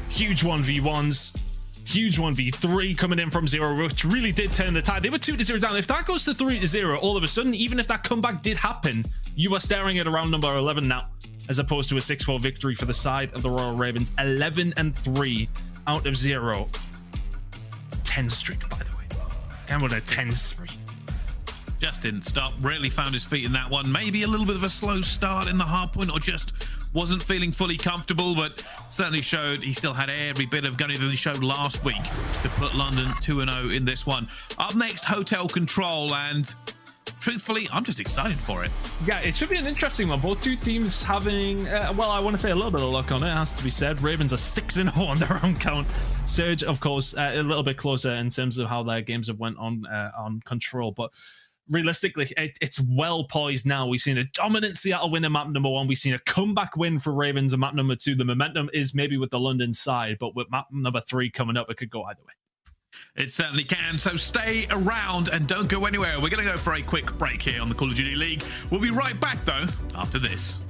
Huge 1v1s. Huge 1v3 coming in from Zero, which really did turn the tide. They were 2-0 down. If that goes to 3-0, all of a sudden, even if that comeback did happen, you are staring at around number 11 now. as opposed to a 6-4 victory for the side of the Royal Ravens. 11-3 out of 0. 10 streak, by the way. And with a 10 streak. Just didn't stop. Really found his feet in that one. Maybe a little bit of a slow start in the hard point, or just wasn't feeling fully comfortable, but certainly showed he still had every bit of gunning that he showed last week to put London 2-0 in this one. Up next, Hotel Control, and truthfully, I'm just excited for it. Yeah, it should be an interesting one. Both two teams having, well, I want to say a little bit of luck on it, has to be said. Ravens are 6-0 on their own count. Surge, of course, a little bit closer in terms of how their games have went on Control, but realistically, it's well poised now. We've seen a dominant Seattle win in map number 1. We've seen a comeback win for Ravens in map number 2. The momentum is maybe with the London side, but with map number 3 coming up, it could go either way. It certainly can, so stay around and don't go anywhere. We're going to go for a quick break here on the Call of Duty League. We'll be right back, though, after this.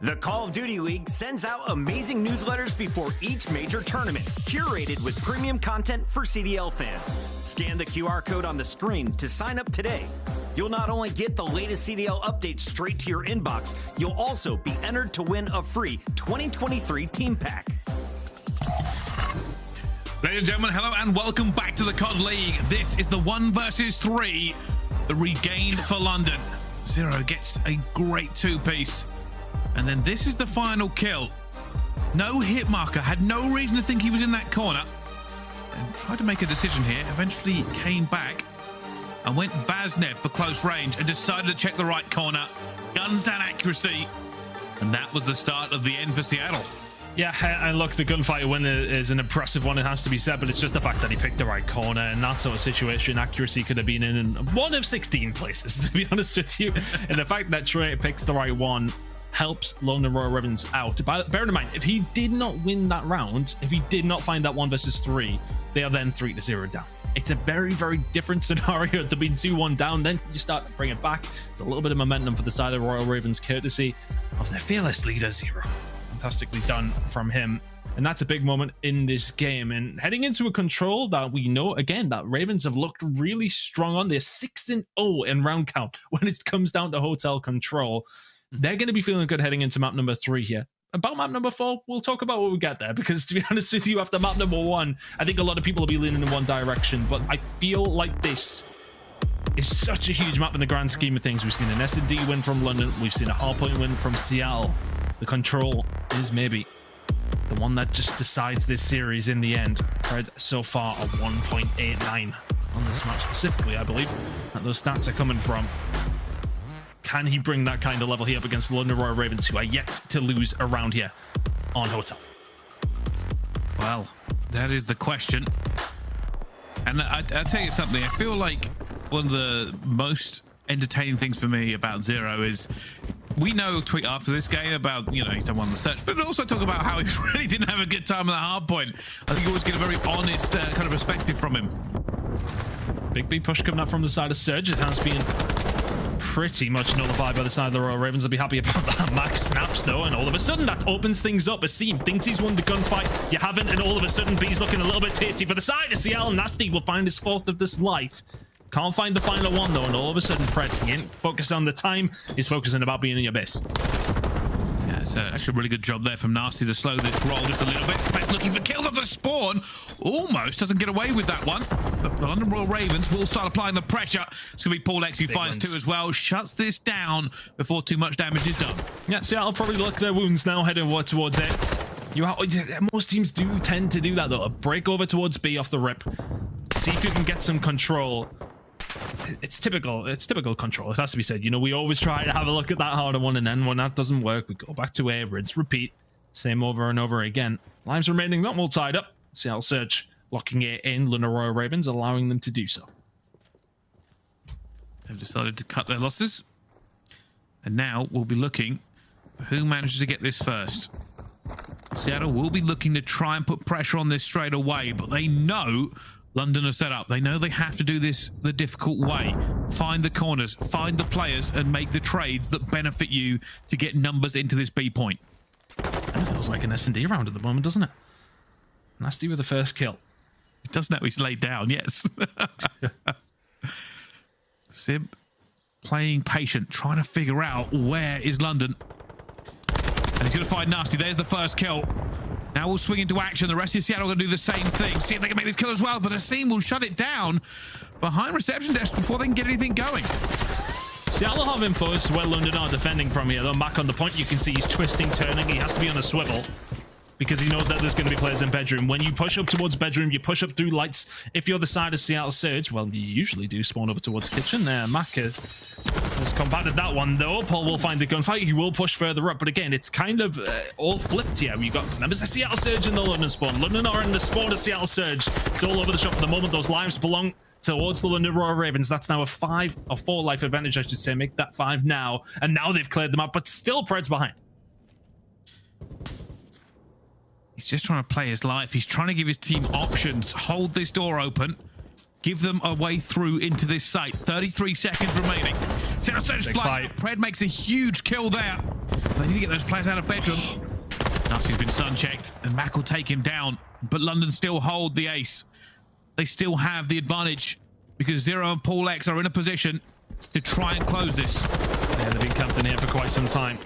The Call of Duty League sends out amazing newsletters before each major tournament, curated with premium content for CDL fans. Scan the QR code on the screen to sign up today. You'll not only get the latest CDL updates straight to your inbox, you'll also be entered to win a free 2023 team pack. Ladies and gentlemen, hello and welcome back to the COD League. This is the 1 versus 3, the regained for London. Zero gets a great 2-piece. And then this is the final kill. No hit marker, had no reason to think he was in that corner. And tried to make a decision here. Eventually came back and went Baznev for close range and decided to check the right corner. Guns down accuracy. And that was the start of the end for Seattle. Yeah, and look, the gunfight win is an impressive one, it has to be said, but it's just the fact that he picked the right corner. In that sort of situation, accuracy could have been in one of 16 places, to be honest with you. And the fact that Trey picks the right one helps London Royal Ravens out. Bear in mind, if he did not win that round, if he did not find that 1 versus 3, they are then 3-0 down. It's a very, very different scenario to being 2-1 down. Then you start to bring it back. It's a little bit of momentum for the side of Royal Ravens, courtesy of their fearless leader, Zero. Fantastically done from him. And that's a big moment in this game. And heading into a control that we know, again, that Ravens have looked really strong on. They're 6-0 in round count when it comes down to hotel control. They're going to be feeling good heading into map number 3 here. About map number 4, we'll talk about when we get there, because to be honest with you, after map number 1, I think a lot of people will be leaning in one direction, but I feel like this is such a huge map in the grand scheme of things. We've seen an S&D win from London. We've seen a hardpoint win from Seattle. The control is maybe the one that just decides this series in the end. Fred, so far a 1.89 on this match specifically, I believe, that those stats are coming from. Can he bring that kind of level here up against the London Royal Ravens, who are yet to lose around here on Hotel? Well, that is the question. And I'll tell you something. I feel like one of the most entertaining things for me about Zero is we know he'll tweet after this game about, you know, he's done one on the search, but also talk about how he really didn't have a good time on the hard point. I think you always get a very honest kind of perspective from him. Big push coming up from the side of Surge. It has been pretty much nullified by the side of the Royal Ravens. I'll be happy about that. Mack snaps though, and all of a sudden that opens things up. Asim thinks he's won the gunfight. You haven't, and all of a sudden B's looking a little bit tasty for the side of CL. Nastie will find his 4th of this life. Can't find the final one though, and all of a sudden Pred, he ain't focused on the time. He's focusing about being in your base. Yeah, it's actually a really good job there from Nastie to slow this roll just a little bit. Pred's looking for kills off the spawn. Almost doesn't get away with that one. But the London Royal Ravens will start applying the pressure. It's going to be PaulEhx who finds 2 as well. Shuts this down before too much damage is done. Yeah, Seattle probably look their wounds now, heading towards it. Most teams do tend to do that though. Break over towards B off the rip. See if you can get some control. It's typical control, it has to be said. You know, we always try to have a look at that harder one, and then when that doesn't work, we go back to A, rinse, repeat. Same over and over again. Lives remaining not all tied up. Seattle Surge locking it in. London Royal Ravens allowing them to do so. They've decided to cut their losses. And now we'll be looking for who manages to get this first. Seattle will be looking to try and put pressure on this straight away, but they know London are set up. They know they have to do this the difficult way. Find the corners, find the players, and make the trades that benefit you to get numbers into this B point. It feels like an S&D round at the moment, doesn't it? Nastie with the first kill. It does know he's laid down, yes. Simp playing patient, trying to figure out where is London. And he's going to find Nastie. There's the first kill. Now we'll swing into action. The rest of Seattle are going to do the same thing. See if they can make this kill as well. But Asim will shut it down behind reception desk before they can get anything going. Seattle have imposed where London are defending from here. Though Mack on the point, you can see he's twisting, turning. He has to be on a swivel because he knows that there's going to be players in bedroom. When you push up towards bedroom, you push up through lights. If you're the side of Seattle Surge, well, you usually do spawn over towards kitchen. Mack has combated that one, though. Paul will find the gunfight. He will push further up. But again, it's kind of all flipped here. You've got members of Seattle Surge in the London spawn. London are in the spawn of Seattle Surge. It's all over the shop at the moment. Those lives belong towards the London Royal Ravens. That's now a 4 life advantage, I should say. Make that 5 now. And now they've cleared them up, but still Pred's behind. He's just trying to play his life. He's trying to give his team options. Hold this door open. give them a way through into this site. 33 seconds remaining. Seattle Surge flying. Pred makes a huge kill there. They need to get those players out of bedroom. Nastie's been stun checked, and Mack will take him down. But London still hold the ace. They still have the advantage because Zero and PaulEhx are in a position to try and close this. Yeah, they've been camped in here for quite some time.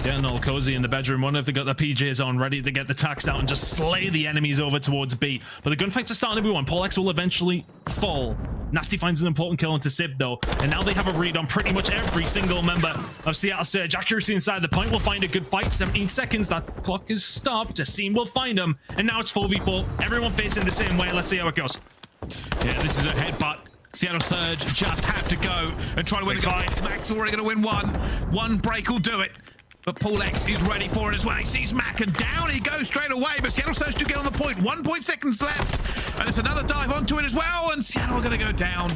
Getting all cozy in the bedroom. Wonder if they got their PJs on, ready to get the tax out and just slay the enemies over towards B. But the gunfights are starting to be won. PaulEhx will eventually fall. Nastie finds an important kill into Simp though, and now they have a read on pretty much every single member of Seattle Surge. Accuracy inside the point will find a good fight. 17 seconds. That clock is stopped. Asim will find him, and now it's 4v4. Everyone facing the same way. Let's see how it goes. Yeah, this is a headbutt. Seattle Surge just have to go and try to win the fight. Mack's already going to win one. One break will do it. But PaulEhx is ready for it as well. He sees Mack and down he goes straight away. But Seattle Surge do get on the point. 1 seconds left. And it's another dive onto it as well. And Seattle are going to go down.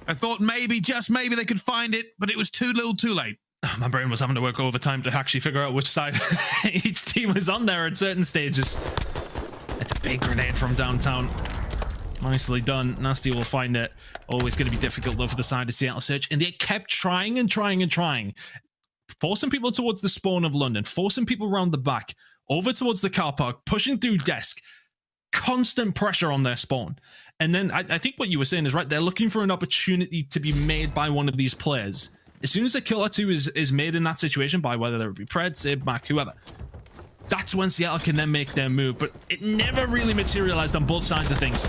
I thought maybe, just maybe, they could find it. But it was too little too late. My brain was having to work overtime to actually figure out which side each team was on there at certain stages. It's a big grenade from downtown. Nicely done. Nastie will find it. Always going to be difficult though for the side of Seattle Surge. And they kept trying and trying and trying. Forcing people towards the spawn of London, forcing people around the back, over towards the car park, pushing through desk, constant pressure on their spawn. And then I think what you were saying is right, they're looking for an opportunity to be made by one of these players. As soon as a kill or two is made in that situation by whether it be Pred, Sib, Mack, whoever, that's when Seattle can then make their move. But it never really materialized on both sides of things.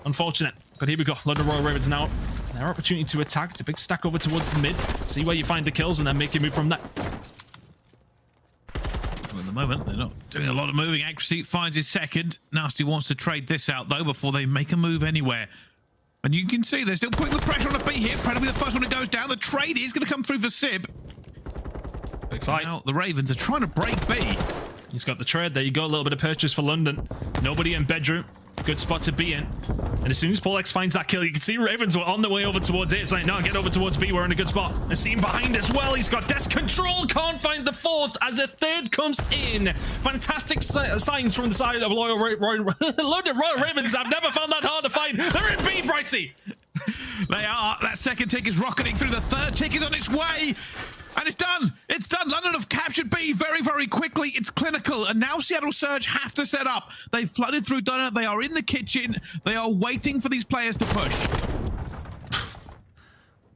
Unfortunate. But here we go. London Royal Ravens now. Their opportunity to attack. It's a big stack over towards the mid. See where you find the kills and then make your move from there. Well, at the moment, they're not doing a lot of moving. Accuracy finds his second. Nastie wants to trade this out, though, before they make a move anywhere. And you can see they're still putting the pressure on a B here. Pred will be the first one that goes down. The trade is going to come through for Sib. Big fight. Now, the Ravens are trying to break B. He's got the trade. There you go. A little bit of purchase for London. Nobody in bedroom. Good spot to be in. And as soon as PaulEhx finds that kill, you can see Ravens were on the way over towards it. It's like, no, get over towards B. We're in a good spot. Asim behind as well. He's got desk control. Can't find the fourth as a third comes in. Fantastic signs from the side of London Royal Ravens. I've never found that hard to find. They're in B, Brycey. They are. That second tick is rocketing through. The third tick is on its way. And it's done. It's done. London have captured B very, very quickly. It's clinical. And now Seattle Surge have to set up. They've flooded through Donut. They are in the kitchen. They are waiting for these players to push.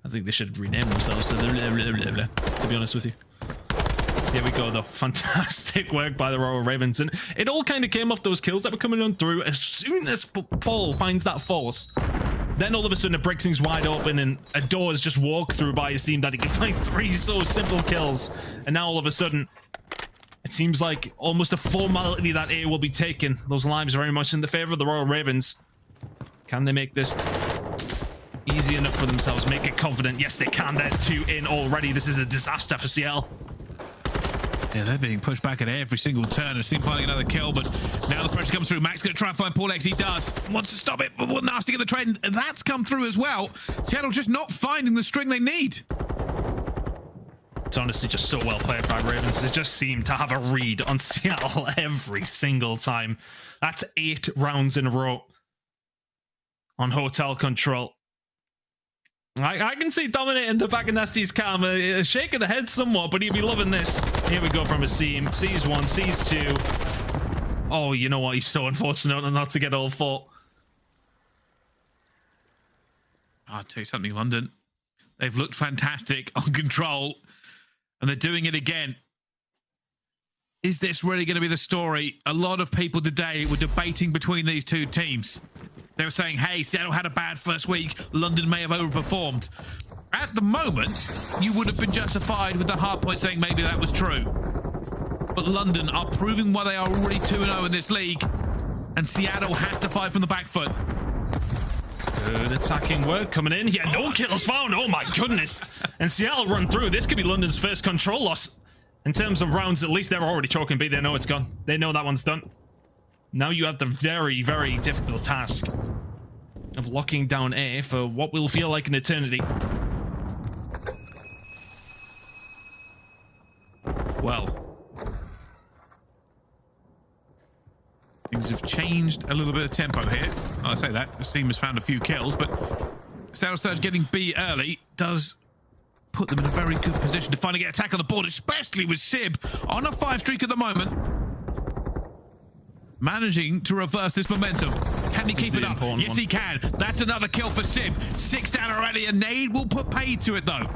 I think they should rename themselves to the to be honest with you. Here we go, though. Fantastic work by the Royal Ravens. And it all kind of came off those kills that were coming on through. As soon as Paul finds that force, then all of a sudden it breaks things wide open and a door is just walked through by Asim that he can find 3 so simple kills. And now all of a sudden, it seems like almost a formality that A will be taken. Those lives are very much in the favor of the Royal Ravens. Can they make this easy enough for themselves? Make it confident? Yes, they can. There's 2 in already. This is a disaster for CL. Yeah, they're being pushed back at every single turn. Asim finding another kill, but now the pressure comes through. Mack's going to try and find PaulEhx. He does. Wants to stop it, but Nastie get the trade. And that's come through as well. Seattle just not finding the string they need. It's honestly just so well played by Ravens. They just seem to have a read on Seattle every single time. That's 8 rounds in a row on hotel control. I can see Dominic in the back of Nastie's cam, shaking the head somewhat, but he'd be loving this. Here we go from Asim. Sees 1, sees 2. Oh, you know what? He's so unfortunate not to get all 4. I'll tell you something, London. They've looked fantastic on control, and they're doing it again. Is this really going to be the story? A lot of people today were debating between these two teams. They were saying, hey, Seattle had a bad first week. London may have overperformed. At the moment, you would have been justified with the hard point saying maybe that was true. But London are proving why they are already 2-0 in this league. And Seattle had to fight from the back foot. Good attacking work coming in. Yeah, no kills found. Oh, my goodness. And Seattle run through. This could be London's first control loss. In terms of rounds, at least they're already choking B. They know it's gone. They know that one's done. Now you have the very, very difficult task of locking down A for what will feel like an eternity. Well, things Things have changed a little bit of tempo here. I say that. The team has found a few kills, but Seattle Surge getting B early does put them in a very good position to finally get attack on the board, especially with Simp on a 5 streak at the moment. Managing to reverse this momentum. Can he keep it up? Yes, he can. That's another kill for Simp. 6 down already. A nade will put paid to it, though.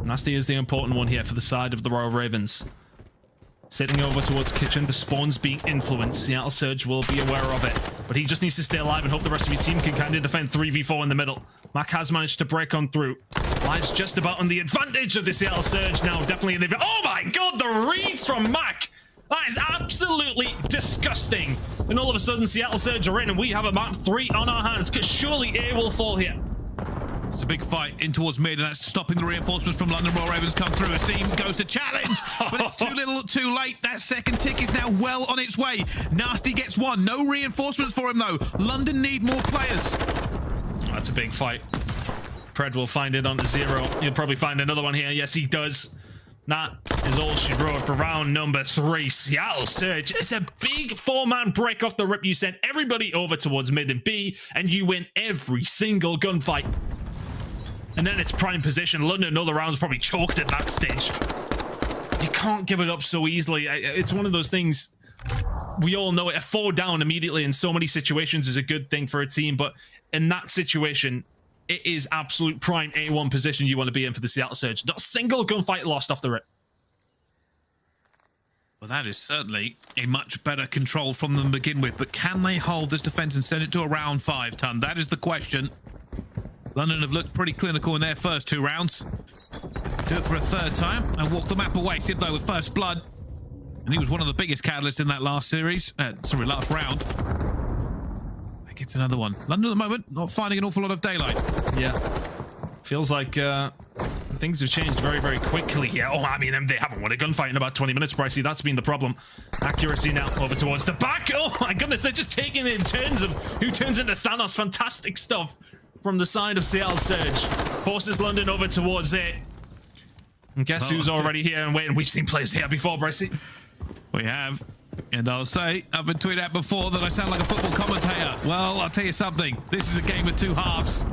Nastie is the important one here for the side of the Royal Ravens. Sitting over towards kitchen, the spawn's being influenced. Seattle Surge will be aware of it, but he just needs to stay alive and hope the rest of his team can kind of defend 3v4 in the middle. Mack has managed to break on through. Lies just about on the advantage of the Seattle Surge now. Definitely in the... Oh my god, the reads from Mack! That is absolutely disgusting. And all of a sudden, Seattle Surge are in, and we have a map 3 on our hands, because surely A will fall here. It's a big fight in towards mid, and that's stopping the reinforcements from London Royal Ravens come through. Asim goes to challenge, but it's too little, too late. That second tick is now well on its way. Nastie gets 1. No reinforcements for him, though. London need more players. That's a big fight. Pred will find it onto 0. He'll probably find another one here. Yes, he does. That is all she wrote for round number 3. Seattle Surge. It's a big 4-man break off the rip. You send everybody over towards mid and B, and you win every single gunfight. And then it's prime position. London, another round's probably choked at that stage. You can't give it up so easily. It's one of those things. We all know it. A 4 down immediately in so many situations is a good thing for a team, but in that situation, it is absolute prime A1 position you want to be in for the Seattle Surge. Not a single gunfight lost off the rip. Well, that is certainly a much better control from them to begin with, but can they hold this defense and send it to a round 5 ton? That is the question. London have looked pretty clinical in their first 2 rounds. Do it for a 3rd time and walk the map away. Simp, though, with first blood. And he was one of the biggest catalysts in that last series. Last round. That gets another one. London at the moment, not finding an awful lot of daylight. Yeah. Feels like things have changed very, very quickly here. Oh, I mean, they haven't won a gunfight in about 20 minutes, Pricey. That's been the problem. Accuracy now over towards the back. Oh, my goodness. They're just taking it in turns of who turns into Thanos. Fantastic stuff from the side of Seattle Surge. Forces London over towards it. And guess who's already here and waiting? We've seen players here before, Bricey. We have. And I'll say, I've been tweeted at before that I sound like a football commentator. Well, I'll tell you something. This is a game of 2 halves.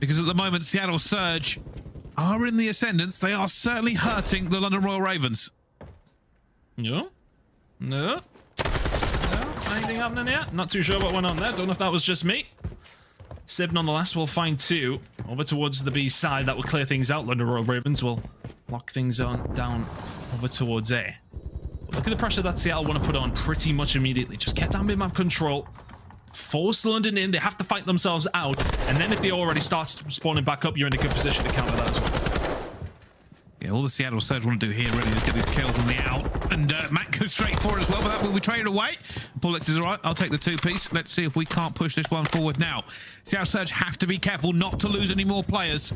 Because at the moment, Seattle Surge are in the ascendance. They are certainly hurting the London Royal Ravens. No. Anything happening here? Not too sure what went on there. Don't know if that was just me. Sib, nonetheless, will find 2 over towards the B side. That will clear things out. London Royal Ravens will lock things on down over towards A. But look at the pressure that Seattle want to put on pretty much immediately. Just get that mid-map control. Force London in. They have to fight themselves out. And then if they already start spawning back up, you're in a good position to counter that as well. Yeah, all the Seattle Surge want to do here really is get these kills on the out. And Mack goes straight for it as well, but that will be traded away. PaulEhx is all right. I'll take the 2-piece. Let's see if we can't push this one forward now. Seattle Surge have to be careful not to lose any more players.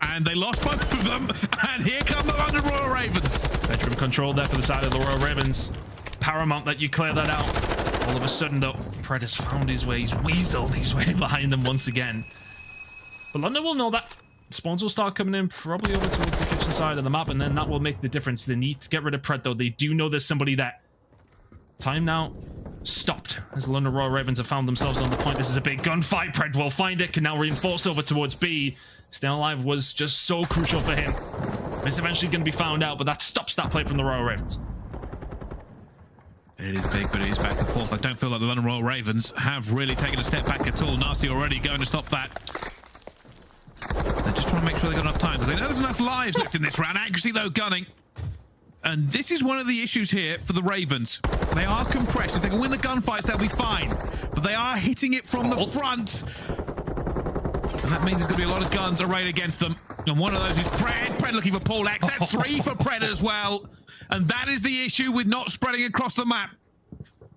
And they lost both of them. And here come the London Royal Ravens. Bedroom control there for the side of the Royal Ravens. Paramount that you clear that out. All of a sudden, though, Pred has found his way. He's weaseled his way behind them once again. But London will know that. Spawns will start coming in probably over towards the kitchen side of the map, and then that will make the difference. They need to get rid of Pred, though. They do know there's somebody there. Time now stopped as the London Royal Ravens have found themselves on the point. This is a big gunfight. Pred will find it, can now reinforce over towards B. Staying alive was just so crucial for him. It's eventually going to be found out, but that stops that play from the Royal Ravens. It is big, but it is back and forth. I don't feel like the London Royal Ravens have really taken a step back at all. Nastie already going to stop that. They're just trying to make sure they've got enough time, because they know there's enough lives left in this round. Accuracy, though, gunning. And this is one of the issues here for the Ravens. They are compressed. If they can win the gunfights, they'll be fine. But they are hitting it from the front. And that means there's going to be a lot of guns arrayed against them. And one of those is Pred. Pred looking for PaulEhx. That's 3 for Pred as well. And that is the issue with not spreading across the map.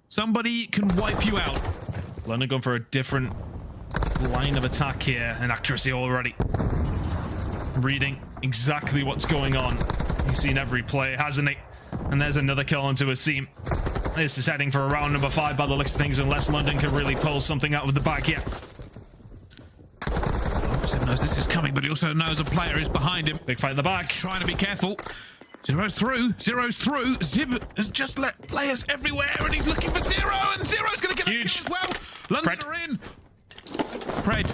Somebody can wipe you out. London going for a different line of attack here, and accuracy already. Reading exactly what's going on. He's seen every play, hasn't he? And there's another kill onto a seam. This is heading for a round number 5 by the looks of things, unless London can really pull something out of the bag here. Sim knows this is coming, but he also knows a player is behind him. Big fight in the back. Trying to be careful. Zero's through. Zib has just let players everywhere, and he's looking for Zero, and Zero's going to get a kill as well. London are in. Pred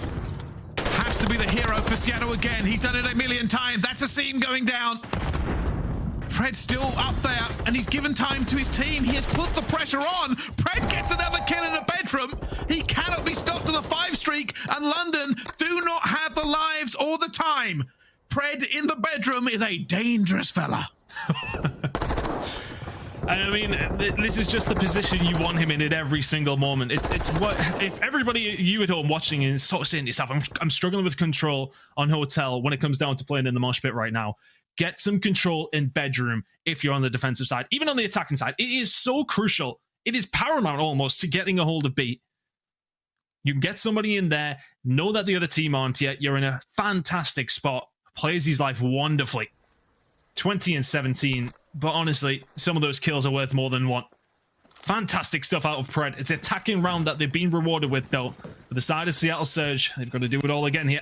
has to be the hero for Seattle again. He's done it a million times. That's a scene going down. Pred's still up there, and he's given time to his team. He has put the pressure on. Pred gets another kill in a bedroom. He cannot be stopped on a 5 streak, and London do not have the lives or the time. Pred in the bedroom is a dangerous fella. I mean, this is just the position you want him in at every single moment. It's what if everybody, you at home watching and sort of saying to yourself, I'm struggling with control on hotel when it comes down to playing in the mosh pit right now. Get some control in bedroom if you're on the defensive side, even on the attacking side. It is so crucial. It is paramount almost to getting a hold of B. You can get somebody in there, know that the other team aren't yet. You're in a fantastic spot. Plays his life wonderfully. 20 and 17, but honestly, some of those kills are worth more than one. Fantastic stuff out of Pred. It's attacking round that they've been rewarded with, though. For the side of Seattle Surge, they've got to do it all again here.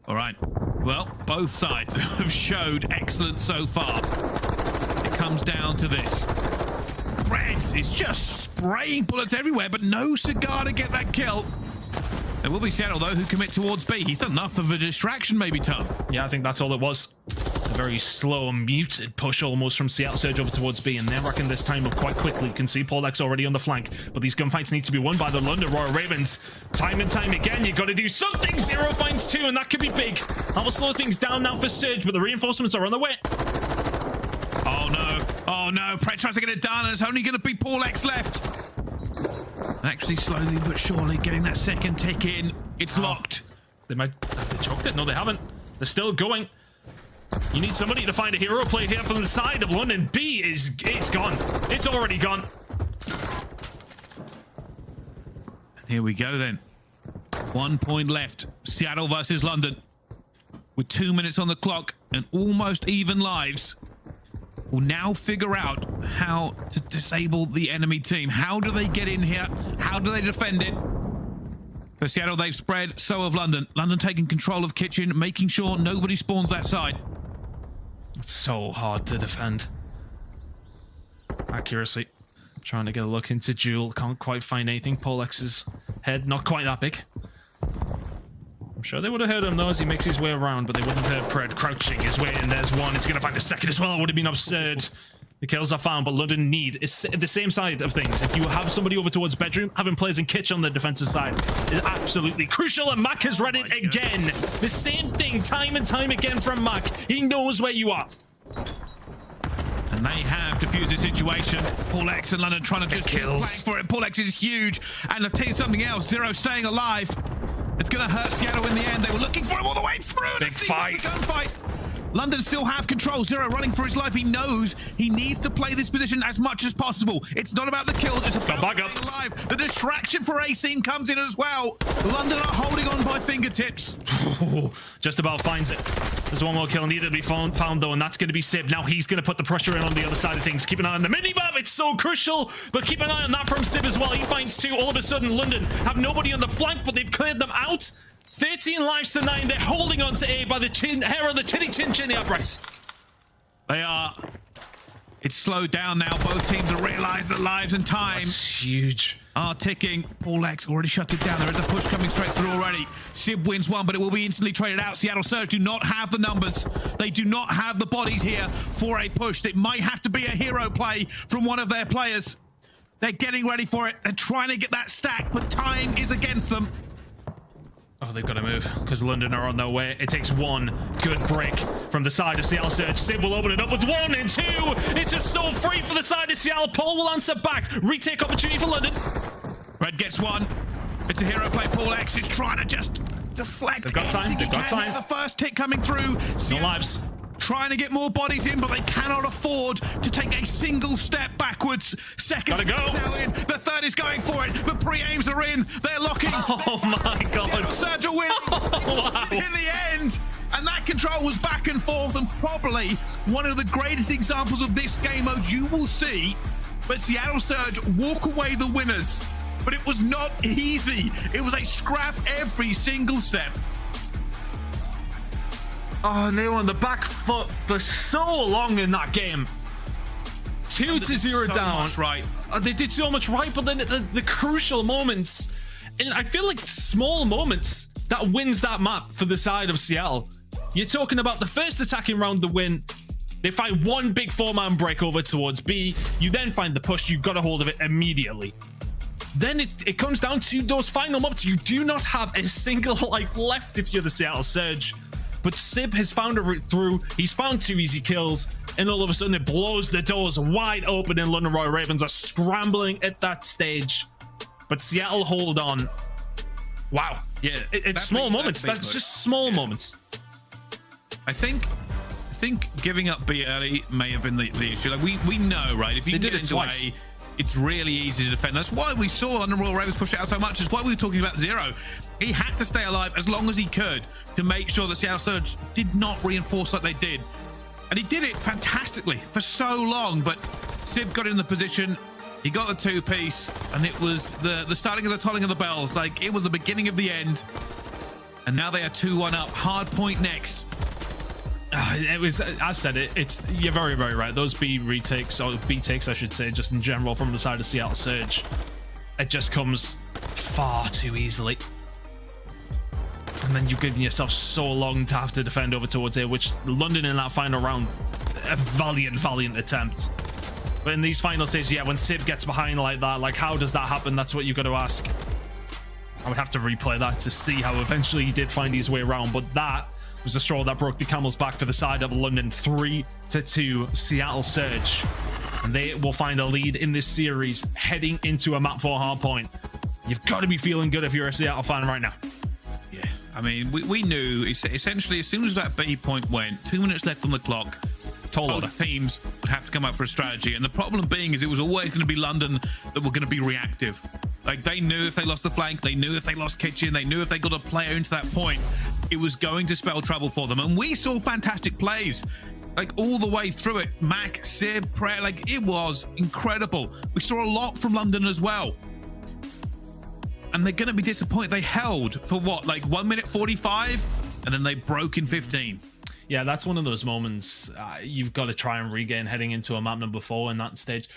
All right. Well, both sides have showed excellence so far. It comes down to this. Pred is just spraying bullets everywhere, but no cigar to get that kill. There will be Seattle, though, who commit towards B. He's done enough of a distraction, maybe, Tom. Yeah, I think that's all it was. A very slow, muted push almost from Seattle Surge over towards B, and they're racking this time up quite quickly. You can see PaulEhx already on the flank, but these gunfights need to be won by the London Royal Ravens. Time and time again, you've got to do something. Zero finds 2, and that could be big. That will slow things down now for Surge, but the reinforcements are on the way. Oh, no. Oh, no. Pred tries to get it done, and it's only going to be PaulEhx left. Actually, slowly but surely getting that second tick in. It's locked. They might have they choked it? No, they haven't. They're still going. You need somebody to find a hero play here from the side of London. B is it's gone. It's already gone. Here we go then. 1 point left. Seattle versus London. With 2 minutes on the clock and almost even lives. Will now figure out how to disable the enemy team. How do they get in here? How do they defend it? For Seattle, they've spread. So have London. London taking control of Kitchen, making sure nobody spawns that side. It's so hard to defend. Accuracy. Trying to get a look into Jewel. Can't quite find anything. PaulEhx's head, not quite that big. I'm sure they would have heard him though as he makes his way around, but they wouldn't have heard Pred crouching his way in. There's one. It's going to find a second as well. It would have been absurd. The kills are found, but London need is the same side of things. If you have somebody over towards bedroom, having players in kitchen on the defensive side is absolutely crucial, and Mack has read it again. The same thing time and time again from Mack. He knows where you are. And they have diffused the situation. PaulEhx and London trying to just keep playing for it. PaulEhx is huge. And I'll tell you something else. Zero staying alive. It's going to hurt Seattle in the end. They were looking for him all the way through. Big fight. Gunfight. London still have control. Zero running for his life. He knows he needs to play this position as much as possible. It's not about the kills. It's about staying alive. The distraction for A scene comes in as well. London are holding on by fingertips. Just about finds it. There's one more kill needed to be found though, and that's going to be Simp. Now he's going to put the pressure in on the other side of things. Keep an eye on the minimap. It's so crucial, but keep an eye on that from Simp as well. He finds 2. All of a sudden, London have nobody on the flank, but they've cleared them out. 13 lives to 9. They're holding on to A by the hair of the chinny uprights. They are. It's slowed down now. Both teams have realized that lives and time huge are ticking. PaulEhx already shut it down. There is a push coming straight through already. Sib wins one, but it will be instantly traded out. Seattle Surge do not have the numbers. They do not have the bodies here for a push. It might have to be a hero play from one of their players. They're getting ready for it. They're trying to get that stack, but time is against them. Oh, they've got to move because London are on their way. It takes one good break from the side of Seattle Surge. Sid will open it up with 1 and 2. It's just so free for the side of Seattle. Paul will answer back. Retake opportunity for London. Red gets one. It's a hero play. PaulEhx is trying to just deflect. They've got time. They've got time. The first tick coming through. No lives. Trying to get more bodies in, but they cannot afford to take a single step backwards. Second gotta go. Now in. The third is going for it. The pre-aims are in. They're locking. Oh my god. Surge are winning. Oh, wow. In the end. And that control was back and forth, and probably one of the greatest examples of this game mode you will see. But Seattle Surge walk away the winners. But it was not easy. It was a scrap every single step. Oh, Nero on the back foot for so long in that game. 2-0 down. Right. They did so much right, but then the crucial moments, and I feel like small moments that wins that map for the side of Seattle. You're talking about the first attacking round, the win. They find one big 4-man break over towards B. You then find the push. You got a hold of it immediately. Then it comes down to those final moments. You do not have a single life left if you're the Seattle Surge. But Simp has found a route through. He's found 2 easy kills. And all of a sudden, it blows the doors wide open, and London Royal Ravens are scrambling at that stage. But Seattle hold on. Wow. Yeah. It's small moments. That's just small moments. I think giving up B early may have been the issue. Like we know, right? If you did it into twice. A, it's really easy to defend. That's why we saw London Royal Ravens push it out so much. It's why we were talking about Zero. He had to stay alive as long as he could to make sure that Seattle Surge did not reinforce like they did. And he did it fantastically for so long, but Simp got in the position. He got the 2-piece, and it was the starting of the tolling of the bells. Like, it was the beginning of the end. And now they are 2-1 up. Hard point next. It was, I said it, you're very, very right. Those B retakes, or B takes, I should say, just in general from the side of Seattle Surge, it just comes far too easily. And then you're giving yourself so long to have to defend over towards A, which London in that final round, a valiant attempt. But in these final stages, yeah, when Simp gets behind like that, like, how does that happen? That's what you've got to ask. I would have to replay that to see how eventually he did find his way around, but that was the straw that broke the camel's back for the side of London. 3-2 Seattle Surge, and they will find a lead in this series heading into a map 4 hard point. You've got to be feeling good if you're a Seattle fan right now. Yeah, I mean, we knew essentially as soon as that B point went, 2 minutes left on the clock, both teams would have to come up for a strategy. And the problem being is it was always going to be London that were going to be reactive. Like, they knew if they lost the flank, they knew if they lost kitchen, they knew if they got a player into that point, it was going to spell trouble for them. And we saw fantastic plays, like, all the way through it. Mack, Sib, Prayer, like, it was incredible. We saw a lot from London as well. And they're going to be disappointed. They held for what, like 1 minute 45, and then they broke in 15. Yeah, that's one of those moments you've got to try and regain heading into a map number 4 in that stage.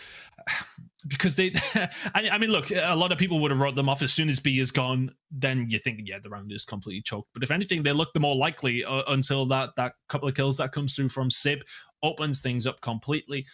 Because they, I mean, look, a lot of people would have wrote them off as soon as B is gone. Then you think, yeah, the round is completely choked. But if anything, they look the more likely until that couple of kills that comes through from Sib opens things up completely.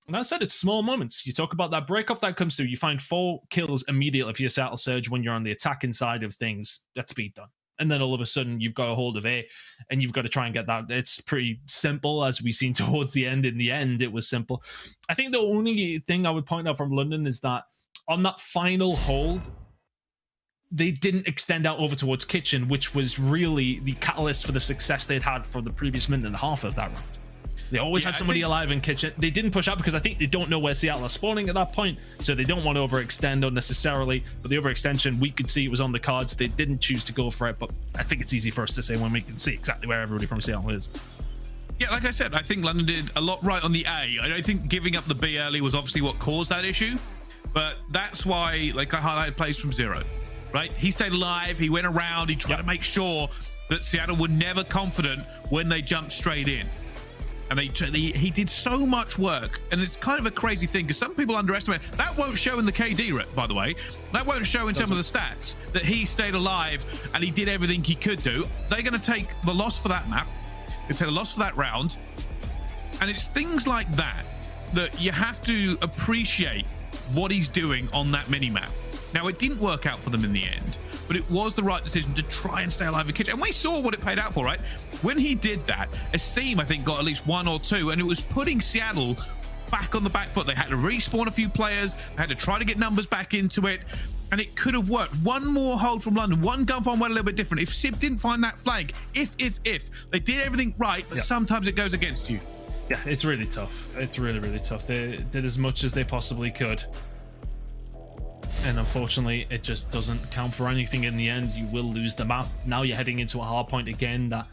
And I said, it's small moments. You talk about that break off that comes through. You find 4 kills immediately for your Seattle Surge when you're on the attacking side of things. That's speed done. And then all of a sudden, you've got a hold of A, and you've got to try and get that. It's pretty simple, as we've seen towards the end. In the end, it was simple. I think the only thing I would point out from London is that on that final hold, they didn't extend out over towards kitchen, which was really the catalyst for the success they'd had for the previous minute and a half of that round. They always had somebody alive in kitchen. They didn't push out because I think they don't know where Seattle are spawning at that point, so they don't want to overextend unnecessarily. But the overextension, we could see it was on the cards. They didn't choose to go for it, but I think it's easy for us to say when we can see exactly where everybody from Seattle is. Yeah, like I said, I think London did a lot right on the A. I don't think giving up the B early was obviously what caused that issue, but that's why, like, I highlighted plays from Zero, right? He stayed alive, he went around, he tried to make sure that Seattle were never confident when they jumped straight in. And he did so much work, and it's kind of a crazy thing because some people underestimate that. Won't show in the KD, by the way. That won't show in some of the stats that he stayed alive and he did everything he could do. They're going to take the loss for that map. They take a loss for that round, and it's things like that that you have to appreciate what he's doing on that mini map. Now, it didn't work out for them in the end, but it was the right decision to try and stay alive in kitchen. And we saw what it paid out for, right? When he did that, aBeZy, I think, got at least 1 or 2, and it was putting Seattle back on the back foot. They had to respawn a few players. They had to try to get numbers back into it, and it could have worked. One more hold from London. One gun farm went a little bit different. If Sib didn't find that flank, if they did everything right, but sometimes it goes against you. Yeah, it's really tough. It's really, really tough. They did as much as they possibly could. And unfortunately, it just doesn't count for anything in the end. You will lose the map. Now you're heading into a hard point again that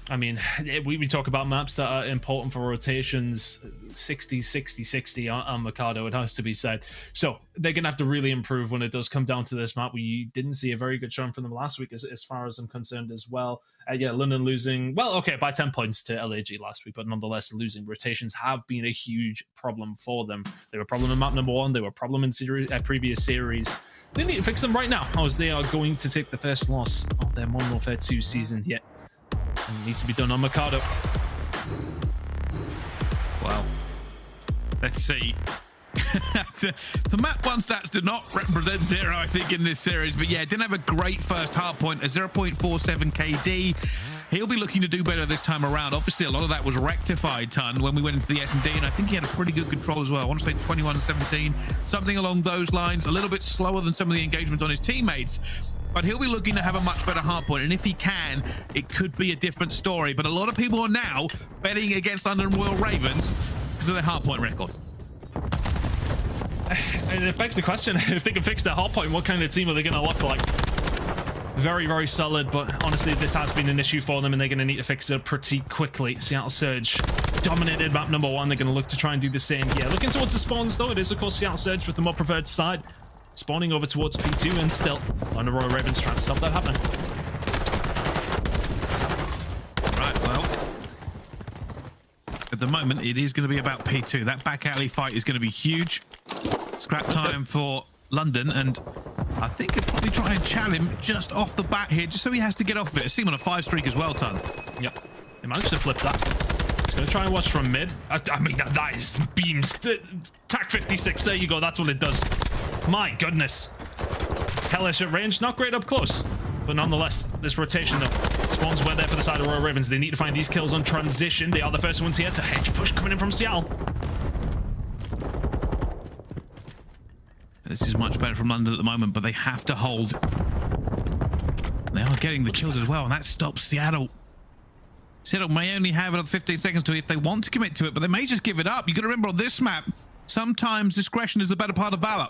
I mean, we talk about maps that are important for rotations, 60, 60, 60 on Mikado, it has to be said. So they're going to have to really improve when it does come down to this map. We didn't see a very good showing from them last week, as far as I'm concerned as well. Yeah, London losing, well, okay, by 10 points to LAG last week, but nonetheless, losing rotations have been a huge problem for them. They were a problem in map number 1, they were a problem in previous series. They need to fix them right now, as they are going to take the first loss of their Modern Warfare 2 season yet. And it needs to be done on Mikado. Well, let's see. the map 1 stats did not represent 0, I think, in this series. But yeah, it didn't have a great first hard point, a 0.47 KD. He'll be looking to do better this time around. Obviously, a lot of that was rectified, Ton, when we went into the S&D, and I think he had a pretty good control as well. I want to say 21-17, something along those lines. A little bit slower than some of the engagements on his teammates. But he'll be looking to have a much better hardpoint, and if he can, it could be a different story. But a lot of people are now betting against London Royal Ravens because of their hardpoint record. And it begs the question, if they can fix their hardpoint, what kind of team are they going to look like? Very, very solid, but honestly, this has been an issue for them, and they're going to need to fix it pretty quickly. Seattle Surge dominated map number 1. They're going to look to try and do the same here. Looking towards the spawns, though, it is, of course, Seattle Surge with the more preferred side. Spawning over towards P2, and still on the Royal Ravens trying to stop that happening. Right, well, at the moment, it is going to be about P2. That back alley fight is going to be huge. Scrap time for London, and I think he'll probably try and challenge him just off the bat here, just so he has to get off of it. I see him on a 5 streak as well, Ton. Yep, he managed to flip that. He's going to try and watch from mid. I mean, that is beams. TAC 56, there you go, that's what it does. My goodness. Hellish at range, not great up close. But nonetheless, this rotation though. Spawns were there for the side of Royal Ravens. They need to find these kills on transition. They are the first ones here to hedge push coming in from Seattle. This is much better from London at the moment, but they have to hold. They are getting the kills as well, and that stops Seattle. Seattle may only have another 15 seconds to if they want to commit to it, but they may just give it up. You've got to remember on this map, sometimes discretion is the better part of valor.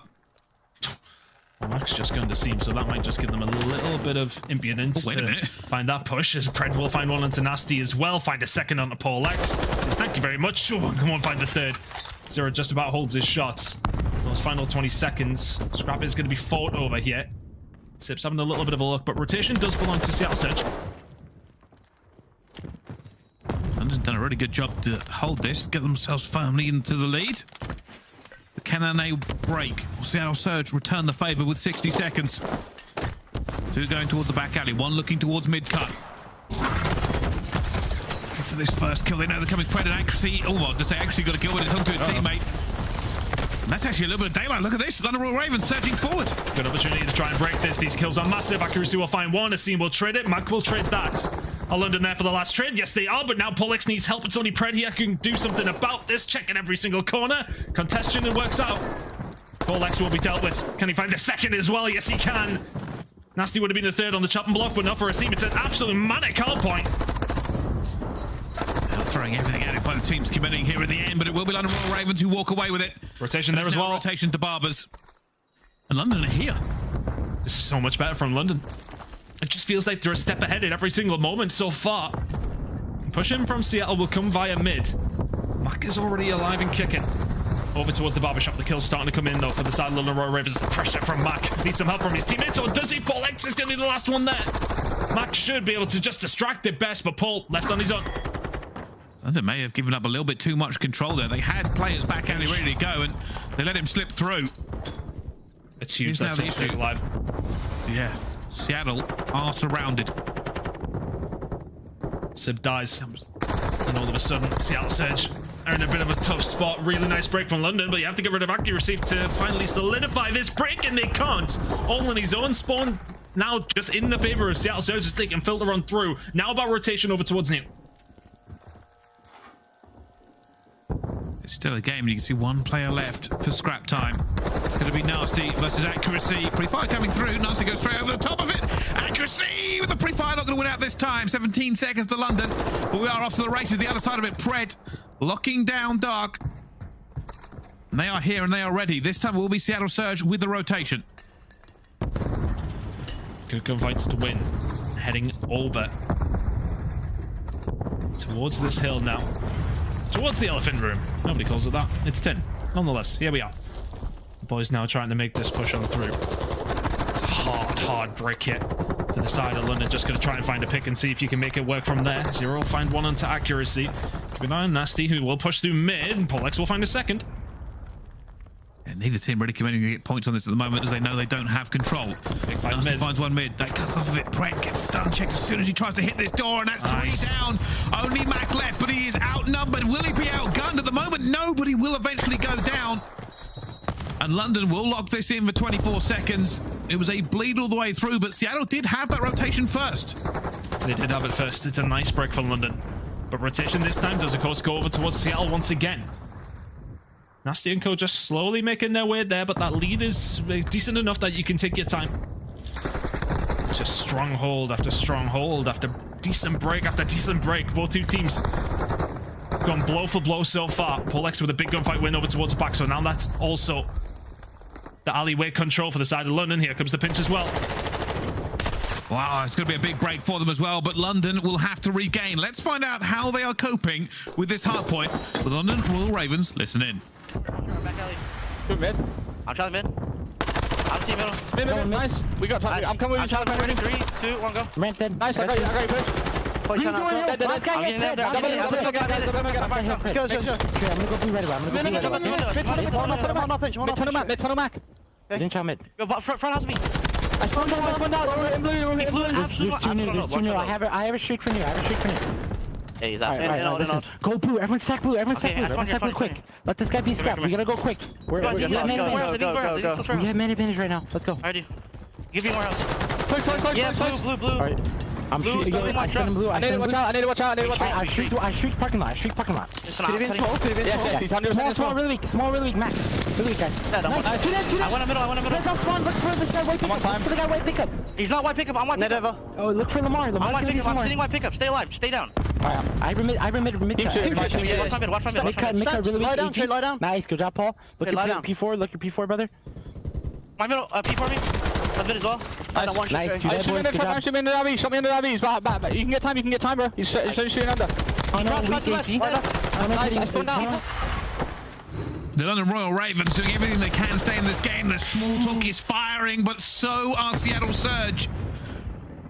Well, Mack's just going to Seam, so that might just give them a little bit of impudence to find that push, as Pred will find one onto Nastie as well, find a second onto PaulEhx. Says thank you very much. Sure, come on, find the third. Zero just about holds his shots. Those final 20 seconds. Scrap is going to be fought over here. Sip's having a little bit of a look, but rotation does belong to Seattle Surge. London's done a really good job to hold this, get themselves firmly into the lead. Can they break? Seattle Surge return the favor with 60 seconds. 2 going towards the back alley, 1 looking towards mid-cut. For this first kill, they know they're coming. Pred and accuracy. Oh, well, just say accuracy got a kill, but it's onto his teammate. And that's actually a little bit of daylight. Look at this. London Royal Ravens surging forward. Good opportunity to try and break this. These kills are massive. Accuracy will find 1. Asim will trade it. Mack will trade that. Are London there for the last trade? Yes, they are, but now PaulEhx needs help. It's only Pred here who can do something about this. Checking every single corner. Contestion, it works out. PaulEhx will be dealt with. Can he find the second as well? Yes, he can. Nastie would have been the third on the chopping block, but not for Asim. It's an absolute manic hard point. Throwing everything at it by the teams committing here at the end, but it will be London Royal Ravens who walk away with it. Rotation there as well. Rotation to Barbers. And London are here. This is so much better from London. It just feels like they're a step ahead at every single moment so far. Push in from Seattle will come via mid. Mack is already alive and kicking. Over towards the barbershop. The kill's starting to come in though for the side of London Royal Ravens. The pressure from Mack. Needs some help from his teammates, or does he? PaulEhx is going to be the last one there. Mack should be able to just distract it best, but Paul left on his own. London may have given up a little bit too much control there. They had players back alley ready to go, and they let him slip through. It's huge that Simp stays alive. Yeah, Seattle are surrounded. Sib dies, and all of a sudden, Seattle Surge are in a bit of a tough spot. Really nice break from London, but you have to get rid of accuracy to finally solidify this break, and they can't. All in his own spawn, now just in the favor of Seattle Surge as they can filter on through. Now about rotation over towards Nero. It's still a game, and you can see 1 player left for scrap time. It's going to be Nastie versus accuracy. Pre-fire coming through. Nastie goes straight over the top of it. Accuracy with the pre-fire, not going to win out this time. 17 seconds to London, but we are off to the races. The other side of it, Pred locking down Dark. And they are here and they are ready. This time it will be Seattle Surge with the rotation. Good gunfights to win. Heading over. towards this hill now. Towards the elephant room. Nobody calls it that. It's 10. Nonetheless, here we are. The boys now trying to make this push on through. It's a hard break hit to the side of London. Just going to try and find a pick and see if you can make it work from there. Zero find one onto accuracy. Keep an eye on Nastie, who will push through mid. PaulEhx will find a second. And neither team really committing to get points on this at the moment as they know they don't have control. Big fight Nastie mid. finds one mid. That cuts off of it. Brent gets stun checked as soon as he tries to hit this door, and that's Nice. 3 down. Only Mack left, but he is outnumbered. Will he be outgunned? At the moment, nobody will eventually go down. And London will lock this in for 24 seconds. It was a bleed all the way through, but Seattle did have that rotation first. They did have it first. It's a nice break for London. But rotation this time does, of course, go over towards Seattle once again. Nastie and co just slowly making their way there, but that lead is decent enough that you can take your time. Just stronghold after stronghold after decent break after decent break. Both two teams gone blow for blow so far. PaulEhx with a big gunfight win over towards the back, so now that's also the alleyway control for the side of London. Here comes the pinch as well. Wow, it's going to be a big break for them as well, but London will have to regain. Let's find out how they are coping with this hard point. The London Royal Ravens, listen in. Back alley. Two mid. I'm trying mid. I'm team middle. Mid, nice. We got time. I'm coming with you. I'm trying to 3, 2, 1, go. Rented. Nice, I got you, push. You doing it? Last guy I'm hit getting Fred. there. I'm getting there. Let's go. I'm gonna go blue right away. I'm gonna go blue right away. Mid-tunnel Mack. I didn't try mid. Go front house me. I spawned down. He flew in half. There's 2-0. I have a streak for you. Yeah, he's Alright, out. listen. Go blue. Everyone stack blue. Everyone stack blue quick. Let this guy be scrapped. We gotta go quick. We have man advantage right now. Let's go. Alrighty. Give me more house. Push. Yeah, blue. Alright. I'm Blue, shooting. something I watch stand in out. blue. I need to watch out. I shoot parking lot. Listen, Could have been Small, really weak. Max. Really weak, guys. I want a middle. Let's up spawn. Look for this guy white pickup. Look for the guy white pickup. He's not white pickup. I'm white pickup. Oh, look for Lamar. I'm Lamar's white gonna be pickup. I'm somewhere. sitting white pickup. Stay alive. Stay down. I remit Team shot. shoot. Watch my mid. Watch my mid. Mid cut really weak. Lie down. Nice, good job, Paul. Look lie at down. P4. Look at P4, brother. My middle. P4 me. My mid as well. I don't want you. Nice, I two dead shoot boys. in the Good front. job. Shoot me into the RVs. Shot me into the RVs. Back. You can get time, bro. He's shooting under. Oh no, Cross, weak cross, AP. left. Nice, I spawned down. The London Royal Ravens doing everything they can to stay in this game. The small talk is firing, but so are Seattle Surge.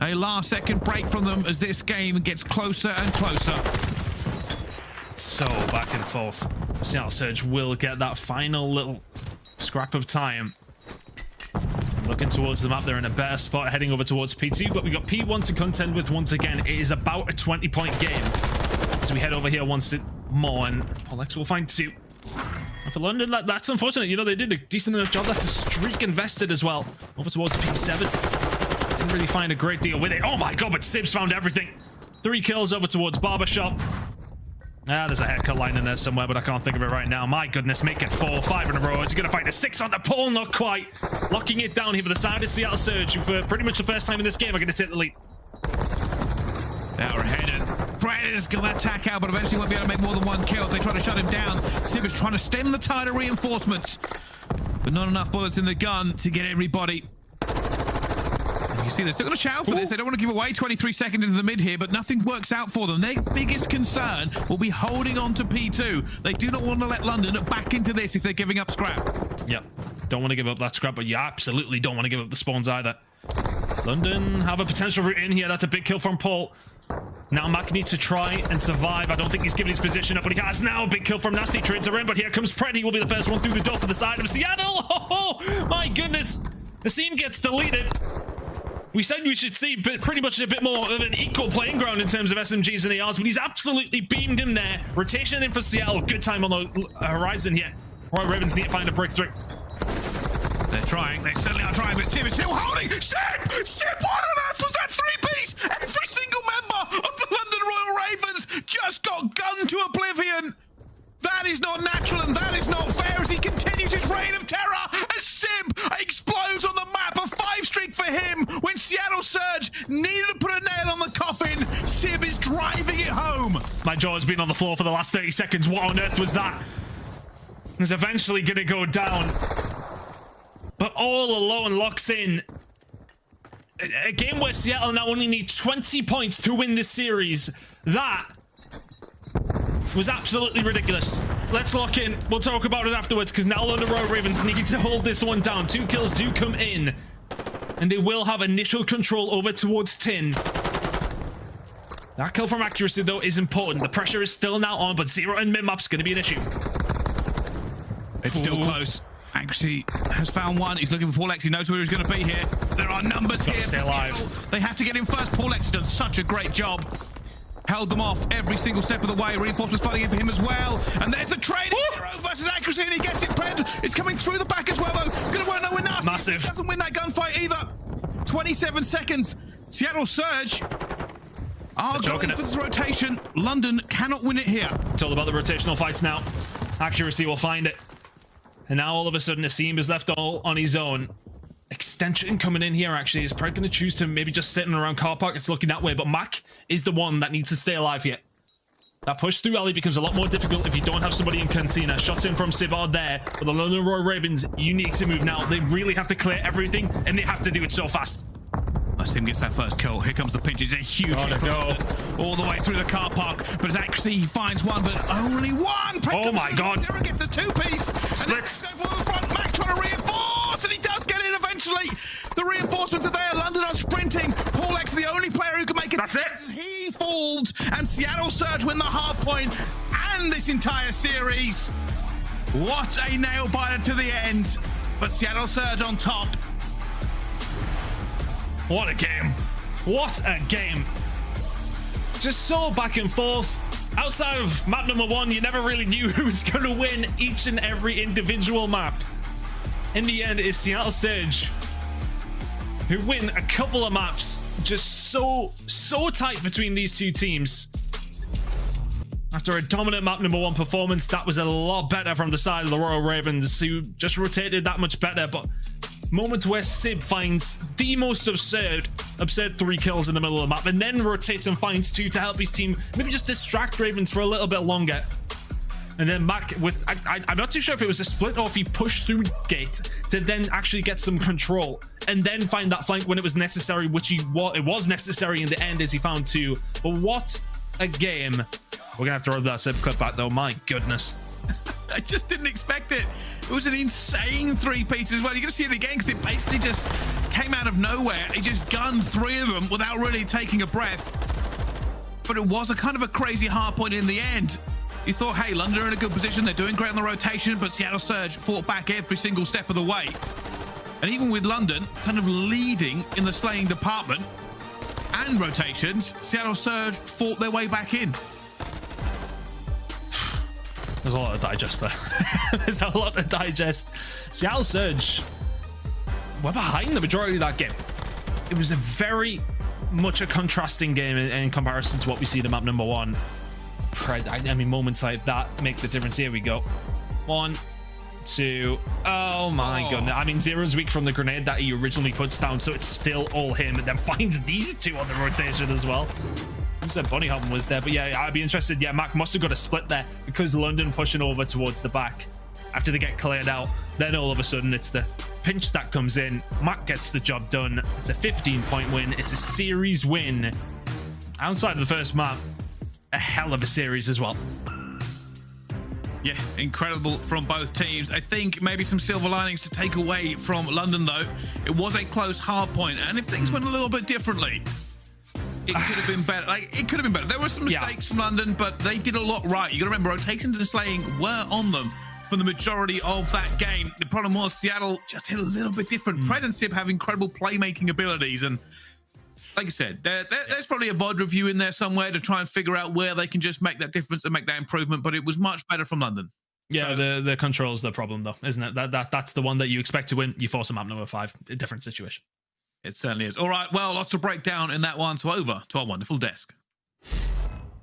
A last-second break from them as this game gets closer and closer. So back and forth. Seattle Surge will get that final little scrap of time. Looking towards the map, they're in a better spot, heading over towards P2, but we got P1 to contend with once again. It is about a 20-point game. So we head over here once more, and PaulEhx will find 2. And for London, that's unfortunate. You know, they did a decent enough job. That's a streak invested as well. Over towards P7. Didn't really find a great deal with it. Oh my god, but Simp's found everything. 3 kills over towards Barbershop. There's a haircut line in there somewhere, but I can't think of it right now. My goodness, make it 4, 5 in a row. Is he going to find a 6 on the pole? Not quite. Locking it down here for the side of Seattle Surge, who for pretty much the first time in this game are going to take the lead. Now we're headed. Predators got that attack out, but eventually won't be able to make more than 1 kill. They try to shut him down. Simp is trying to stem the tide of reinforcements, but not enough bullets in the gun to get everybody. You see, they're still going to shout for this. They don't want to give away 23 seconds into the mid here, but nothing works out for them. Their biggest concern will be holding on to P2. They do not want to let London back into this if they're giving up scrap. Yep. Don't want to give up that scrap, but you absolutely don't want to give up the spawns either. London have a potential route in here. That's a big kill from Paul. Now Mack needs to try and survive. I don't think he's given his position up, but he has now. A big kill from Nastie. Trades are in, but here comes Pred. He will be the first one through the door for the side of Seattle. Oh, my goodness. The scene gets deleted. We said we should see pretty much a bit more of an equal playing ground in terms of SMGs and ARs, but he's absolutely beamed him there. Rotation in for Seattle. Good time on the horizon here. Royal Ravens need to find a breakthrough. They're trying. They certainly are trying, but Simp is still holding. Simp, what on earth was that 3-piece? Every single member of the London Royal Ravens just got gunned to oblivion. That is not natural and that is not fair as he continues his reign of terror as Simp explodes on the map. A 5-streak for him when Seattle Surge needed to put a nail on the coffin. Simp is driving it home. My jaw has been on the floor for the last 30 seconds. What on earth was that? He's eventually going to go down. But all alone locks in. A game where Seattle now only need 20 points to win this series. That was absolutely ridiculous. Let's lock in. We'll talk about it afterwards, because now London Royal Ravens need to hold this one down. 2 kills do come in, and they will have initial control over towards Tin. That kill from accuracy, though, is important. The pressure is still now on, but 0 and mid-map's going to be an issue. It's still close. Accuracy has found one. He's looking for PaulEhx. He knows where he's going to be here. There are numbers here. Stay alive. They have to get him first. PaulEhx has done such a great job. Held them off every single step of the way. Reinforcements fighting in for him as well. And there's the trade. Nero versus accuracy, and he gets it. Pred is coming through the back as well, though. Gonna work nowhere. Nastie Massive. Doesn't win that gunfight either. 27 seconds. Seattle Surge are going for this rotation. London cannot win it here. It's all about the rotational fights now. Accuracy will find it. And now all of a sudden, Asim is left all on his own. Extension coming in here, actually. Is Pred going to choose to maybe just sitting around car park? It's looking that way, but Mack is the one that needs to stay alive here. That push through alley becomes a lot more difficult if you don't have somebody in Cantina. Shots in from Sib are there, but the London Royal Ravens, you need to move now. They really have to clear everything, and they have to do it so fast. Asim gets that first kill. Here comes the pinch. It's a huge hit all the way through the car park. But his accuracy, he finds one, but only one. Oh my god. Nero gets a 2-piece. And then goes for the front. Mack trying to reinforce, and he does get it eventually. The reinforcements are there. London are sprinting. PaulEhx, the only player who can make it. That's it. He falls, and Seattle Surge win the hard point and this entire series. What a nail biter to the end. But Seattle Surge on top. What a game. What a game. Just so back and forth. Outside of map number 1, you never really knew who was going to win each and every individual map. In the end, it's Seattle Surge who win a couple of maps. Just so tight between these two teams. After a dominant map number 1 performance, that was a lot better from the side of the Royal Ravens, who just rotated that much better. But moments where Sib finds the most absurd 3 kills in the middle of the map, and then rotates and finds 2 to help his team maybe just distract Ravens for a little bit longer. And then Mack with, I'm not too sure if it was a split or if he pushed through gate to then actually get some control and then find that flank when it was necessary, which it was necessary in the end as he found 2. But what a game. We're gonna have to throw that Sib clip back though. My goodness. I just didn't expect it. It was an insane 3-piece as well. You're gonna see it again because it basically just came out of nowhere. He just gunned 3 of them without really taking a breath. But it was a kind of a crazy hard point in the end. You thought, hey, London are in a good position. They're doing great on the rotation, but Seattle Surge fought back every single step of the way. And even with London kind of leading in the slaying department and rotations, Seattle Surge fought their way back in. There's a lot to digest there. There's a lot to digest. Seattle Surge were behind the majority of that game. It was a very much a contrasting game in comparison to what we see in map number 1. I mean, moments like that make the difference. Here we go. 1, 2. Oh my goodness. I mean, Zero's weak from the grenade that he originally puts down, so it's still all him, and then finds these 2 on the rotation as well. I said bunny hopping was there, but yeah, I'd be interested. Yeah, Mack must have got a split there because London pushing over towards the back after they get cleared out. Then all of a sudden it's the pinch that comes in. Mack gets the job done. It's a 15-point win. It's a series win. Outside of the first map, a hell of a series as well. Yeah, incredible from both teams. I think maybe some silver linings to take away from London, though. It was a close hard point, and if things went a little bit differently, it could have been better. Like, it could have been better. There were some mistakes from London, but they did a lot right. You got to remember, rotations and slaying were on them for the majority of that game. The problem was Seattle just hit a little bit different. Pred and Sib have incredible playmaking abilities, and like I said, there's probably a VOD review in there somewhere to try and figure out where they can just make that difference and make that improvement, but it was much better from London. Yeah, the control's the problem, though, isn't it? That's the one that you expect to win. You force a map number 5, a different situation. It certainly is. All right, well, lots to break down in that one, so over to our wonderful desk.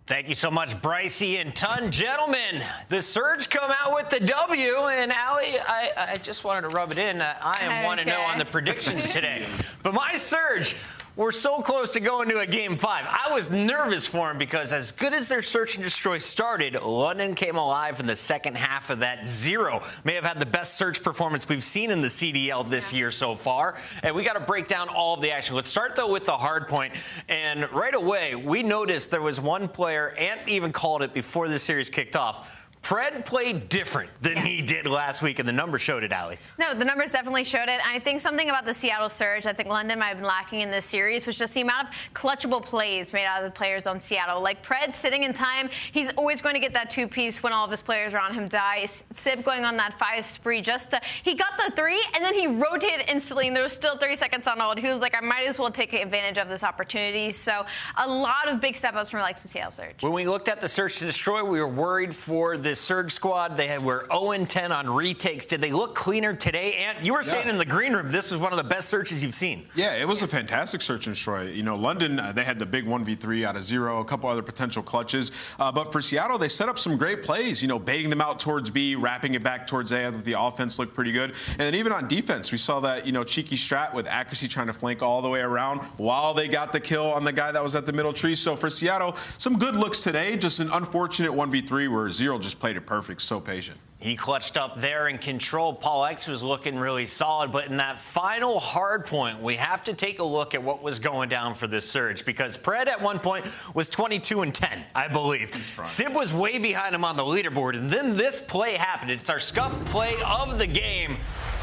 Thank you so much, Brycey and Ton. Gentlemen, the Surge come out with the W, and aLLeY, I just wanted to rub it in. I am 1-0 on the predictions today. But my Surge were so close to going to a Game 5. I was nervous for them because as good as their search and destroy started, London came alive in the second half of that. Zero may have had the best search performance we've seen in the CDL this year so far. And we got to break down all of the action. Let's start, though, with the hard point. And right away, we noticed there was one player, Ant even called it before the series kicked off. Pred played different than he did last week, and the numbers showed it, aLLeY. No, the numbers definitely showed it. I think something about the Seattle surge, I think London might have been lacking in this series, was just the amount of clutchable plays made out of the players on Seattle. Like Pred sitting in time, he's always going to get that two-piece when all of his players around him die. Simp going on that 5 spree, he got the 3, and then he rotated instantly, and there was still 30 seconds on hold. He was like, I might as well take advantage of this opportunity. So a lot of big step-ups from the Seattle surge. When we looked at the search to destroy, we were worried for the Surge squad. They were 0-10 on retakes. Did they look cleaner today? And you were saying in the green room, this was one of the best searches you've seen. Yeah, it was a fantastic search and destroy. You know, London, they had the big 1v3 out of 0, a couple other potential clutches. But for Seattle, they set up some great plays, you know, baiting them out towards B, wrapping it back towards A. I thought the offense looked pretty good. And then even on defense, we saw that, you know, cheeky strat with accuracy trying to flank all the way around while they got the kill on the guy that was at the middle tree. So for Seattle, some good looks today, just an unfortunate 1v3 where Zero just played it perfect, so patient. He clutched up there and controlled. PaulEhx was looking really solid, but in that final hard point, we have to take a look at what was going down for this surge, because Pred at one point was 22-10, I believe. Simp was way behind him on the leaderboard, and then this play happened. It's our scuffed play of the game.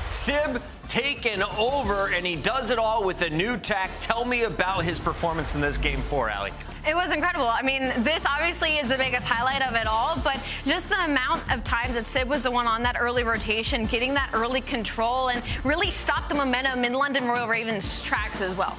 Sib taken over, and he does it all with a new tack. Tell me about his performance in this Game 4, aLLeY. It was incredible. I mean, this obviously is the biggest highlight of it all, but just the amount of times that Sib was the one on that early rotation, getting that early control, and really stopped the momentum in London Royal Ravens tracks as well.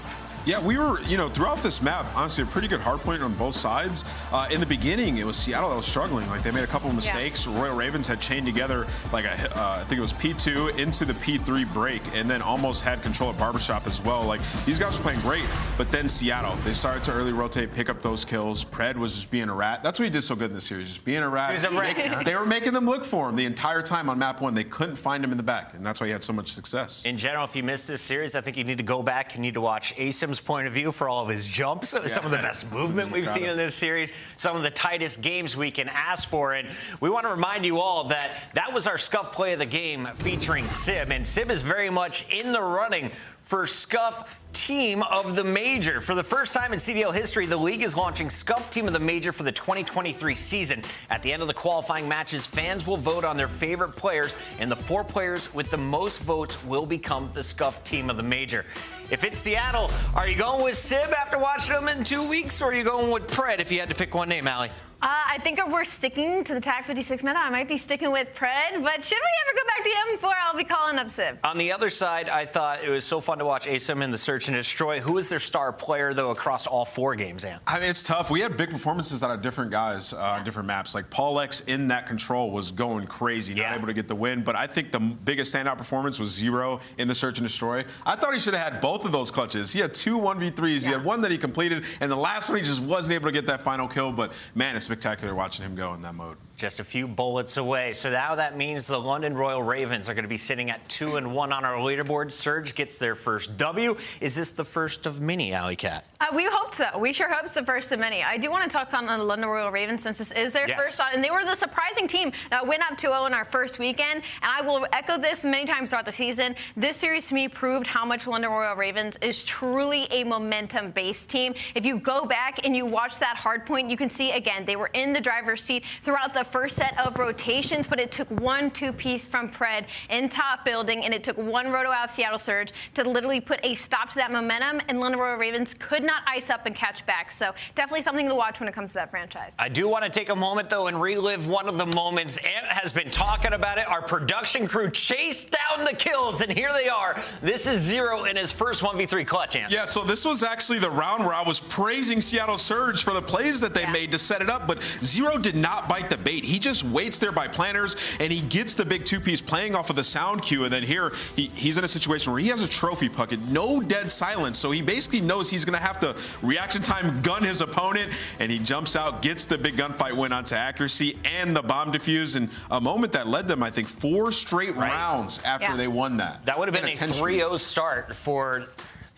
Yeah, we were, you know, throughout this map, honestly, a pretty good hard point on both sides. In the beginning, it was Seattle that was struggling. Like, they made a couple of mistakes. Yeah. Royal Ravens had chained together, like, I think it was P2 into the P3 break, and then almost had control at Barbershop as well. Like, these guys were playing great, but then Seattle, they started to early rotate, pick up those kills. Pred was just being a rat. That's what he did so good in this series, just being a rat. He was a rat. They were making them look for him the entire time on map 1. They couldn't find him in the back, and that's why he had so much success. In general, if you missed this series, I think you need to go back. You need to watch aSim's point of view for all of his jumps, some of the best movement we've seen in this series, some of the tightest games we can ask for. And we want to remind you all that that was our scuff play of the game featuring Sib. And Sib is very much in the running for Scuff Team of the Major. For the first time in CDL history, the league is launching Scuff Team of the Major for the 2023 season. At the end of the qualifying matches, fans will vote on their favorite players, and the 4 players with the most votes will become the Scuff Team of the Major. If it's Seattle, are you going with Sib after watching them in 2 weeks, or are you going with Pred if you had to pick one name, aLLeY? I think if we're sticking to the TAC 56 meta, I might be sticking with Pred, but should we ever go back to M4, I'll be calling up Sib. On the other side, I thought it was so fun to watch aSim in the search and destroy. Who is their star player, though, across all 4 games, Ant? I mean, it's tough. We had big performances out of different guys on different maps. Like, PaulEhx in that control was going crazy, not able to get the win. But I think the biggest standout performance was Zero in the search and destroy. I thought he should have had both of those clutches. He had 2 1v3s. He had one that he completed, and the last one he just wasn't able to get that final kill. But, man, it's spectacular watching him go in that mode. Just a few bullets away. So now that means the London Royal Ravens are going to be sitting at 2-1 on our leaderboard. Surge gets their first W. Is this the first of many, aLLeY Cat? We hope so. We sure hope it's the first of many. I do want to talk on the London Royal Ravens since this is their first, and they were the surprising team that went up 2-0 in our first weekend. And I will echo this many times throughout the season. This series to me proved how much London Royal Ravens is truly a momentum-based team. If you go back and you watch that hard point, you can see again they were in the driver's seat throughout the first set of rotations, but it took 1 2-piece from Pred in top building, and it took 1 roto out of Seattle Surge to literally put a stop to that momentum, and London Royal Ravens could not ice up and catch back. So definitely something to watch when it comes to that franchise. I do want to take a moment, though, and relive one of the moments. Ant has been talking about it. Our production crew chased down the kills, and here they are. This is Zero in his first 1v3 clutch, Ant. Yeah, so this was actually the round where I was praising Seattle Surge for the plays that they made to set it up, but Zero did not bite the bait. He just waits there by planners, and he gets the big 2-piece playing off of the sound cue, and then here he's in a situation where he has a trophy pucket, no dead silence, so he basically knows he's going to have to reaction time gun his opponent, and he jumps out, gets the big gunfight win onto accuracy and the bomb defuse, and a moment that led them, I think, 4 straight rounds after they won that. That would have been a 3-0 start for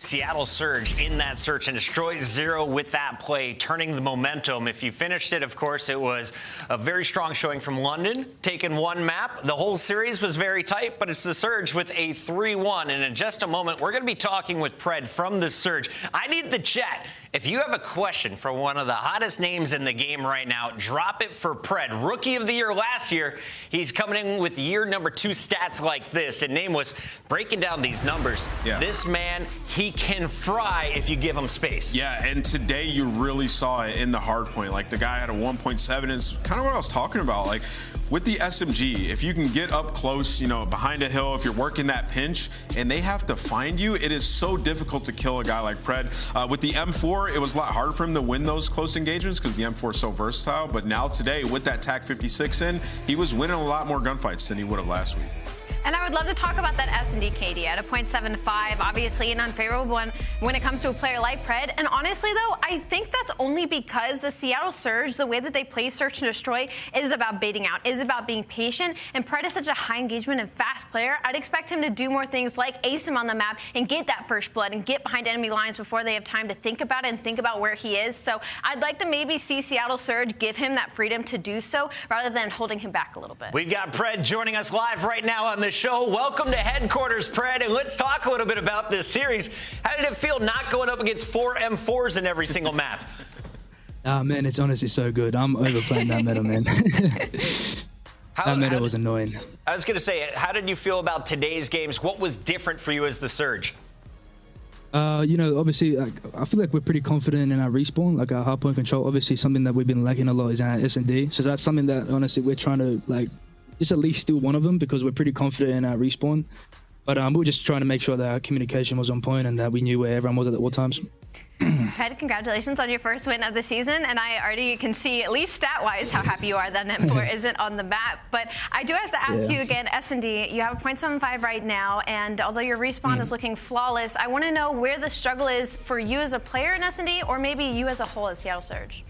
Seattle Surge in that search and destroy Zero with that play, turning the momentum. If you finished it, of course, it was a very strong showing from London, taking one map. The whole series was very tight, but it's the Surge with a 3-1. And in just a moment, we're going to be talking with Pred from the Surge. I need the chat. If you have a question for one of the hottest names in the game right now, drop it for Pred. Rookie of the Year last year. He's coming in with year number 2 stats like this. And Nameless, breaking down these numbers. Yeah. This man, he can fry if you give him space. Yeah, and today you really saw it in the hard point. Like, the guy had a 1.7 is kind of what I was talking about. Like, with the SMG, if you can get up close, you know, behind a hill, if you're working that pinch and they have to find you, it is so difficult to kill a guy like Pred. With the M4, it was a lot harder for him to win those close engagements because the M4 is so versatile. But now today, with that TAC 56 in, he was winning a lot more gunfights than he would have last week. And I would love to talk about that S&D KD at a 0.75, obviously an unfavorable one when it comes to a player like Pred. And honestly, though, I think that's only because the Seattle Surge, the way that they play Search and Destroy, is about baiting out, is about being patient. And Pred is such a high engagement and fast player. I'd expect him to do more things like ace him on the map and get that first blood and get behind enemy lines before they have time to think about it and think about where he is. So I'd like to maybe see Seattle Surge give him that freedom to do so rather than holding him back a little bit. We've got Pred joining us live right now on the show. Welcome to headquarters, Pred, and let's talk a little bit about this series. How did it feel not going up against 4 M4s in every single map? Man, it's honestly so good. I'm overplaying that meta, man. That meta was annoying. I was going to say, how did you feel about today's games? What was different for you as the Surge? You know, obviously, I feel like we're pretty confident in our respawn, like our hardpoint control. Obviously, something that we've been lacking a lot is our S&D. So that's something that, honestly, we're trying to, like, just at least steal one of them because we're pretty confident in our respawn. But we were just trying to make sure that our communication was on point and that we knew where everyone was at all times. Pred, congratulations on your first win of the season, and I already can see, at least stat-wise, how happy you are that M4 isn't on the map. But I do have to ask you again, S&D, you have a 0.75 right now, and although your respawn is looking flawless, I want to know where the struggle is for you as a player in S&D, or maybe you as a whole as Seattle Surge.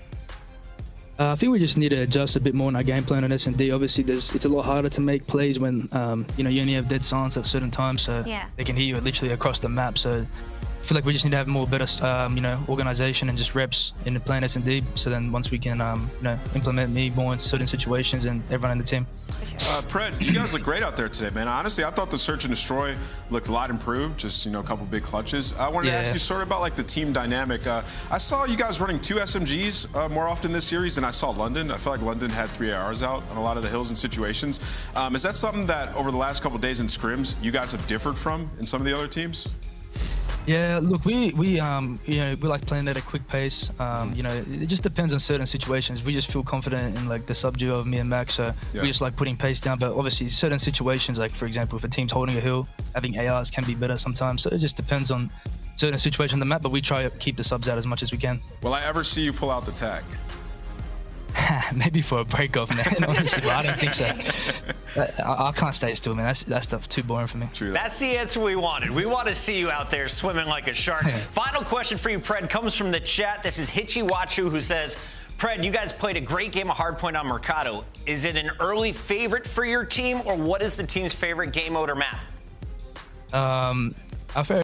I think we just need to adjust a bit more in our game plan on S&D. Obviously, it's a lot harder to make plays when you know, you only have dead silence at certain times, so they can hear you literally across the map. So I feel like we just need to have more better, you know, organization and just reps in the playing S&D. So then once we can, you know, implement me more in certain situations and everyone in the team. Pred, you guys look great out there today, man. Honestly, I thought the Search and Destroy looked a lot improved, just, you know, a couple big clutches. I wanted to ask you sort of about, like, the team dynamic. I saw you guys running 2 SMGs more often this series than I saw London. I feel like London had 3 ARs out on a lot of the hills and situations. Is that something that over the last couple of days in scrims you guys have differed from in some of the other teams? Yeah, look, we you know, we like playing at a quick pace. You know, it just depends on certain situations. We just feel confident in, like, the sub-duo of me and Mack, so we just like putting pace down. But obviously, certain situations, like for example, if a team's holding a hill, having ARs can be better sometimes. So it just depends on certain situations on the map. But we try to keep the subs out as much as we can. Will I ever see you pull out the tag? Maybe for a break-off, man. Honestly, but I don't think so. I can't stay still, man. That stuff's too boring for me. True. That's the answer we wanted. We want to see you out there swimming like a shark. Final question for you, Pred, comes from the chat. This is Hichiwachu, who says, Pred, you guys played a great game of Hardpoint on Mercado. Is it an early favorite for your team, or what is the team's favorite game mode or map? Our favorite